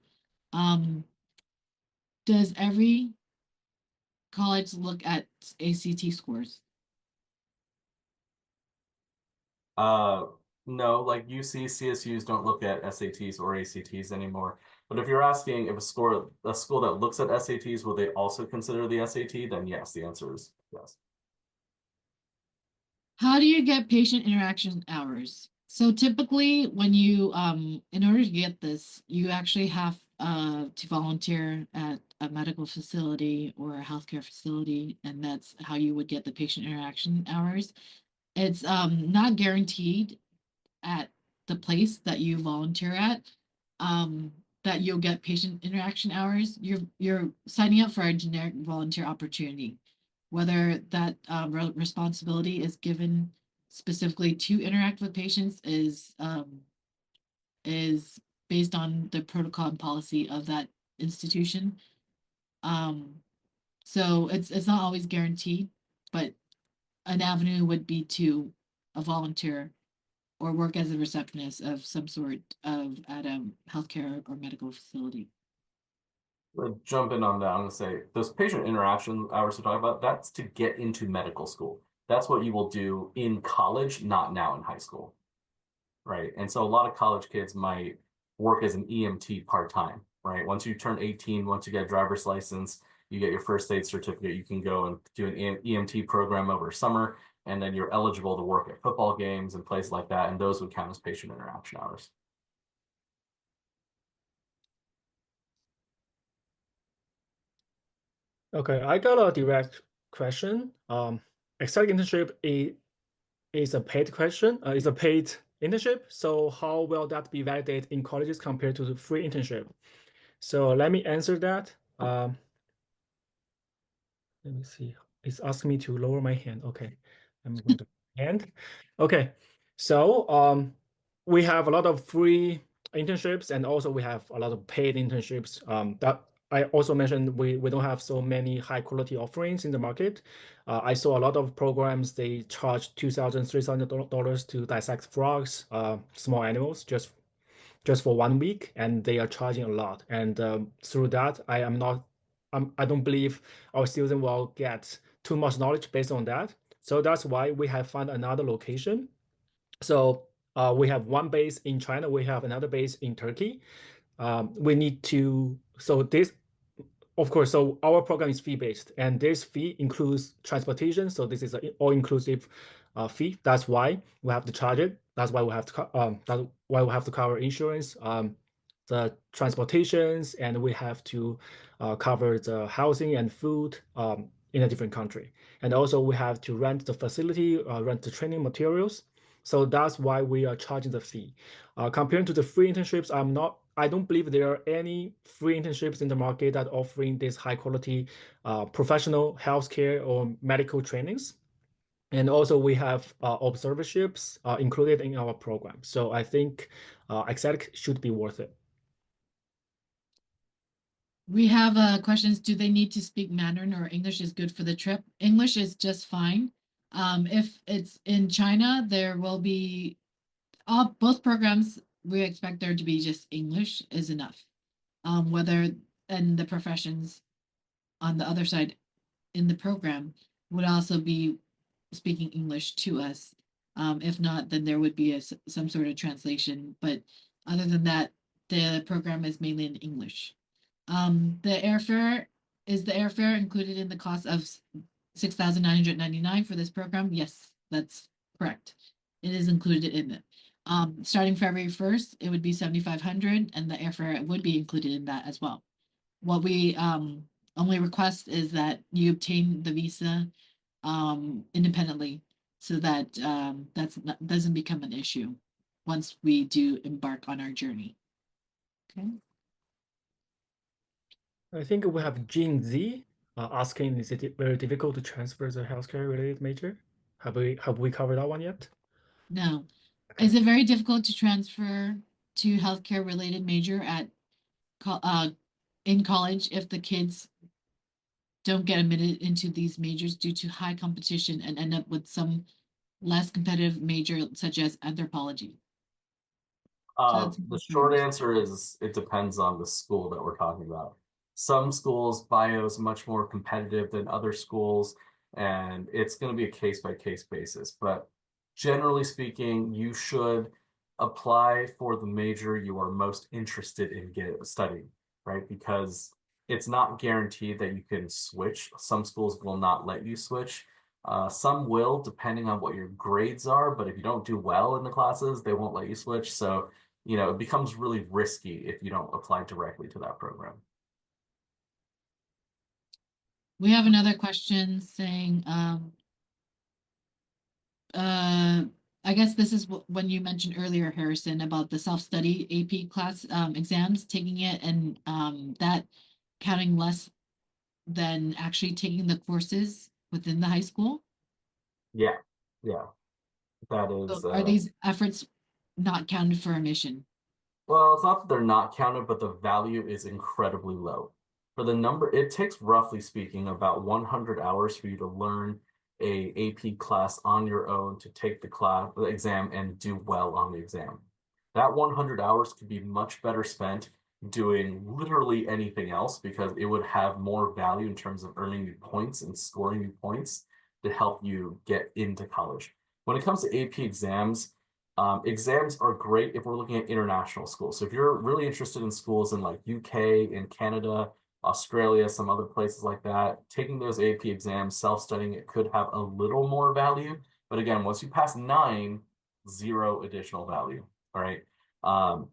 S3: Does every college look at ACT scores?
S1: No, like UC, CSUs don't look at SATs or ACTs anymore. But if you're asking if a school that looks at SATs, will they also consider the SAT? Then yes, the answer is yes.
S3: How do you get patient interaction hours? So typically when you, in order to get this, you actually have to volunteer at a medical facility or a healthcare facility, and that's how you would get the patient interaction hours. It's not guaranteed at the place that you volunteer at, that you'll get patient interaction hours. You're signing up for a generic volunteer opportunity, whether that responsibility is given specifically to interact with patients is based on the protocol and policy of that institution. So it's not always guaranteed, but an avenue would be to a volunteer or work as a receptionist of some sort of at a healthcare or medical facility.
S1: Jump in on that. I'm going to say those patient interaction hours we're talking about, that's to get into medical school. That's what you will do in college, not now in high school. Right. And so a lot of college kids might work as an EMT part-time, right? Once you turn 18, once you get a driver's license, you get your first aid certificate, you can go and do an EMT program over summer, and then you're eligible to work at football games and places like that, and those would count as patient interaction hours.
S2: Okay, I got a direct question. Xtatic internship is a paid question, is a paid internship. So how will that be validated in colleges compared to the free internship? So let me answer that. Let me see. It's asking me to lower my hand. Okay, I'm going to hand. Okay, so we have a lot of free internships, and also we have a lot of paid internships. That I also mentioned we don't have so many high quality offerings in the market. I saw a lot of programs, they charge $2,000, $3,000 to dissect frogs, small animals, just for 1 week, and they are charging a lot. And through that, I don't believe our students will get too much knowledge based on that. So that's why we have found another location. So we have one base in China, we have another base in Turkey. Of course, so our program is fee-based, and this fee includes transportation. So this is an all-inclusive fee. That's why we have to charge it. That's why we have to cover insurance, the transportations, and we have to cover the housing and food in a different country. And also we have to rent the facility, rent the training materials. So that's why we are charging the fee. Comparing to the free internships, I don't believe there are any free internships in the market that offering this high quality professional healthcare or medical trainings. And also we have observerships included in our program. So I think Xtatic should be worth it.
S3: We have questions. Do they need to speak Mandarin or English is good for the trip? English is just fine. If it's in China, there will be both programs. We expect there to be just English is enough. Whether and the professions on the other side in the program would also be speaking English to us. If not, then there would be some sort of translation. But other than that, the program is mainly in English. The airfare, is the airfare included in the cost of $6,999 for this program? Yes, that's correct. It is included in it. Starting February 1st, it would be $7,500, and the airfare would be included in that as well. What we only request is that you obtain the visa independently, so that doesn't become an issue once we do embark on our journey. Okay.
S2: I think we have Jean Z asking, is it very difficult to transfer the healthcare related major? Have we covered that one yet?
S3: No.
S2: Okay.
S3: Is it very difficult to transfer to healthcare related major at in college if the kids don't get admitted into these majors due to high competition and end up with some less competitive major such as anthropology? So that's
S1: The short answer is it depends on the school that we're talking about. Some schools, bio is much more competitive than other schools, and it's going to be a case by case basis. But generally speaking, you should apply for the major you are most interested in studying, right? Because it's not guaranteed that you can switch. Some schools will not let you switch. Some will, depending on what your grades are, but if you don't do well in the classes, they won't let you switch. So it becomes really risky if you don't apply directly to that program.
S3: We have another question saying, I guess this is when you mentioned earlier, Harrison, about the self-study AP class exams, taking it and that counting less than actually taking the courses within the high school.
S1: Yeah, yeah, that
S3: So
S1: is.
S3: are these efforts not counted for admission?
S1: Well, it's not that they're not counted, but the value is incredibly low. For the number, it takes roughly speaking about 100 hours for you to learn a AP class on your own to take the exam and do well on the exam. That 100 hours could be much better spent doing literally anything else because it would have more value in terms of earning you points and scoring you points to help you get into college. When it comes to AP exams, exams are great if we're looking at international schools. So if you're really interested in schools in like UK and Canada, Australia, some other places like that, taking those AP exams, self-studying it could have a little more value. But again, once you pass 9, zero additional value. All right. Um,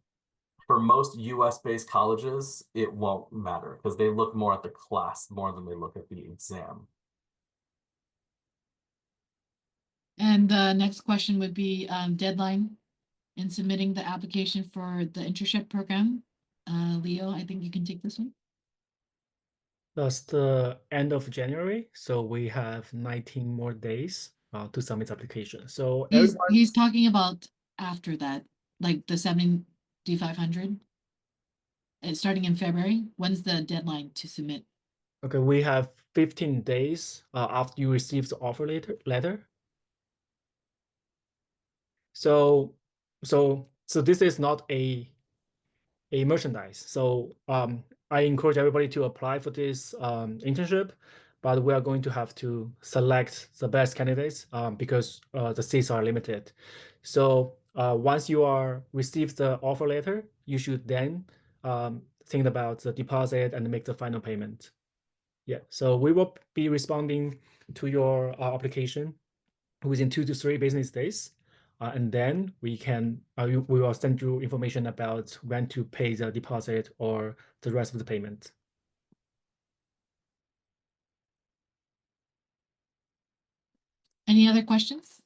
S1: for most US-based colleges, it won't matter because they look more at the class more than they look at the exam.
S3: And the next question would be deadline in submitting the application for the internship program. Leo, I think you can take this one.
S2: That's the end of January, so we have 19 more days to submit application. So everybody,
S3: He's talking about after that, like the 7,500. It's starting in February. When's the deadline to submit?
S2: okay, we have 15 days after you receive the offer letter. So this is not a merchandise. So I encourage everybody to apply for this internship, but we are going to have to select the best candidates because the seats are limited. So once you are received the offer letter, you should then think about the deposit and make the final payment. Yeah, so we will be responding to your application within 2 to 3 business days. And then we will send you information about when to pay the deposit or the rest of the payment.
S3: Any other questions?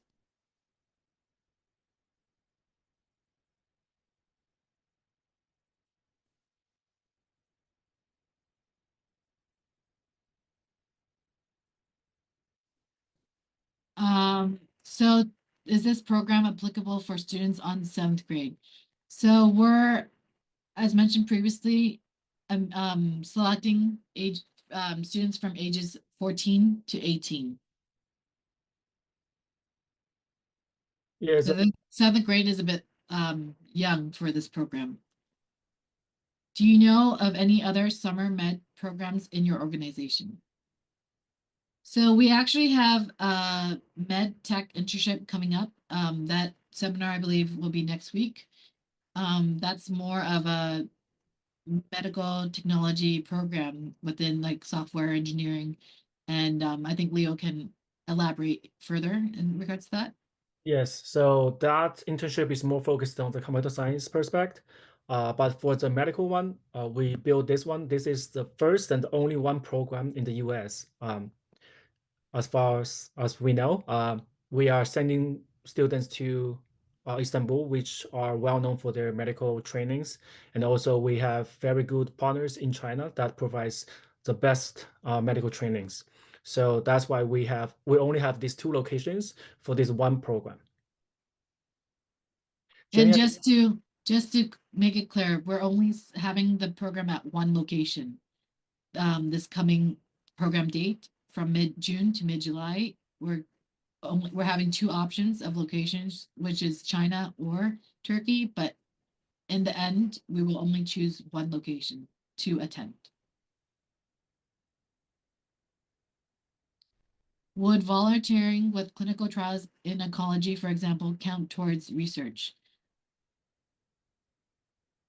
S3: So is this program applicable for students on 7th grade? So we're, as mentioned previously, selecting age students from ages 14 to 18.
S2: Yeah,
S3: So the 7th grade is a bit young for this program. Do you know of any other summer med programs in your organization? So we actually have a med tech internship coming up. That seminar, I believe, will be next week. That's more of a medical technology program within like software engineering. And I think Leo can elaborate further in regards to that.
S2: yes. So that internship is more focused on the computer science perspective. But for the medical one, we built this one. This is the first and only one program in the US. As far as we know, we are sending students to Istanbul, which are well known for their medical trainings. And also we have very good partners in China that provides the best medical trainings. So that's why we only have these 2 locations for this one program.
S3: And
S2: Jenny,
S3: just to make it clear, we're only having the program at one location. This coming program date from mid-June to mid-July, we're having 2 options of locations, which is China or Turkey, but in the end, we will only choose one location to attend. Would volunteering with clinical trials in oncology, for example, count towards research?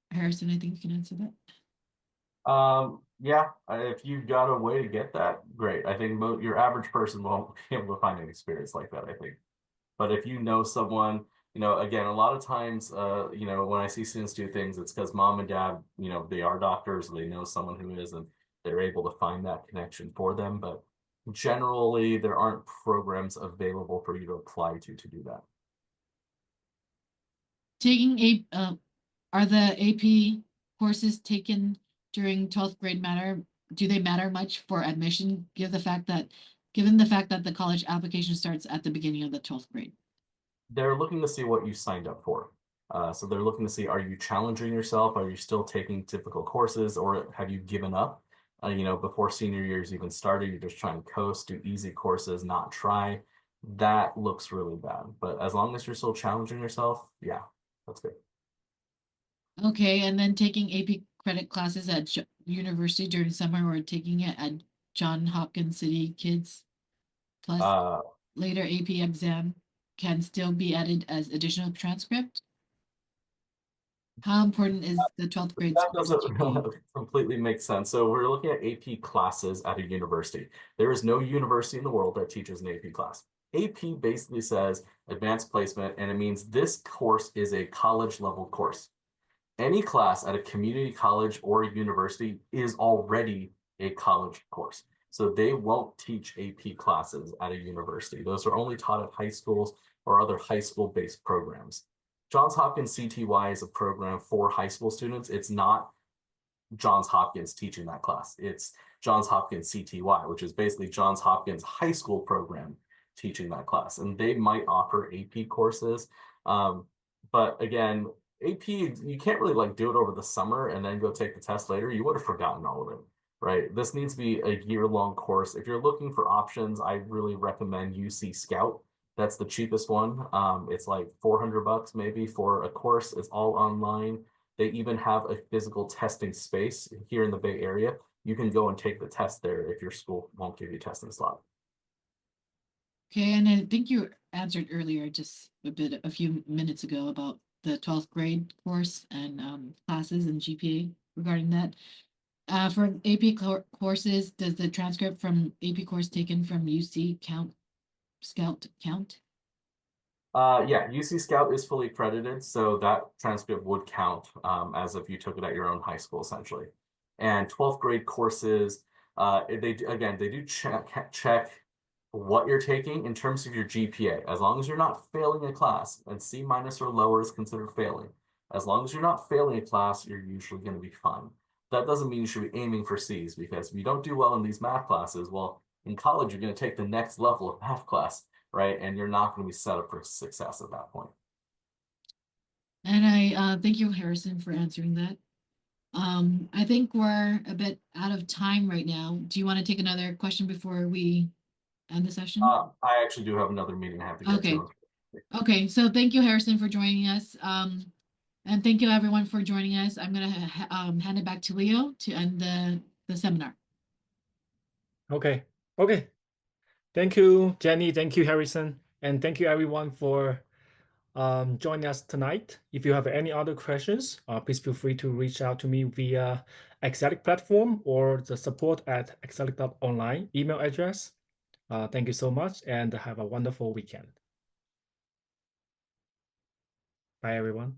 S3: Harrison, I think you can answer that.
S1: Yeah, if you've got a way to get that, great. I think your average person won't be able to find an experience like that, I think. But if you know someone, again, a lot of times, when I see students do things, it's because mom and dad, they are doctors, they know someone who is, and they're able to find that connection for them. But generally, there aren't programs available for you to apply to do that.
S3: Taking are the AP courses taken during 12th grade do they matter much for admission, given the fact that the college application starts at the beginning of the 12th grade?
S1: They're looking to see what you signed up for. So they're looking to see, are you challenging yourself? Are you still taking difficult courses, or have you given up? Before senior year's even started, you're just trying to coast, do easy courses, not try. That looks really bad. But as long as you're still challenging yourself, yeah, that's good.
S3: Okay, and then taking AP credit classes at university during summer, or taking it at Johns Hopkins City Kids plus later AP exam can still be added as additional transcript. How important is the 12th grade
S1: That
S3: course
S1: doesn't completely make sense. So we're looking at AP classes at a university. There is no university in the world that teaches an AP class. AP basically says advanced placement, and it means this course is a college level course. Any class at a community college or university is already a college course. So they won't teach AP classes at a university. Those are only taught at high schools or other high school-based programs. Johns Hopkins CTY is a program for high school students. It's not Johns Hopkins teaching that class. It's Johns Hopkins CTY, which is basically Johns Hopkins high school program teaching that class. And they might offer AP courses. But again, AP, you can't really do it over the summer and then go take the test later. You would have forgotten all of it, right? This needs to be a year-long course. If you're looking for options, I really recommend UC Scout. That's the cheapest one. It's like $400 maybe for a course. It's all online. They even have a physical testing space here in the Bay Area. You can go and take the test there if your school won't give you a testing slot.
S3: Okay, and I think you answered earlier just a few minutes ago about the 12th grade course and classes and GPA regarding that. For AP courses, does the transcript from AP course taken from UC Scout count?
S1: Yeah, UC Scout is fully accredited, so that transcript would count as if you took it at your own high school, essentially. And 12th grade courses, they do check what you're taking in terms of your GPA. As long as you're not failing a class, and C- or lower is considered failing. As long as you're not failing a class, you're usually going to be fine. That doesn't mean you should be aiming for C's, because if you don't do well in these math classes, well, in college, you're going to take the next level of math class, right? And you're not going to be set up for success at that point.
S3: And I thank you, Harrison, for answering that. I think we're a bit out of time right now. Do you want to take another question before we end the session?
S1: I actually do have another meeting I have to get
S3: Okay.
S1: to.
S3: Okay, so thank you, Harrison, for joining us. And thank you, everyone, for joining us. I'm going to hand it back to Leo to end the seminar.
S2: Okay. Thank you, Jenny. Thank you, Harrison. And thank you, everyone, for joining us tonight. If you have any other questions, please feel free to reach out to me via Xtatic platform or the support@xtatic.online email address. Thank you so much and have a wonderful weekend. Bye, everyone.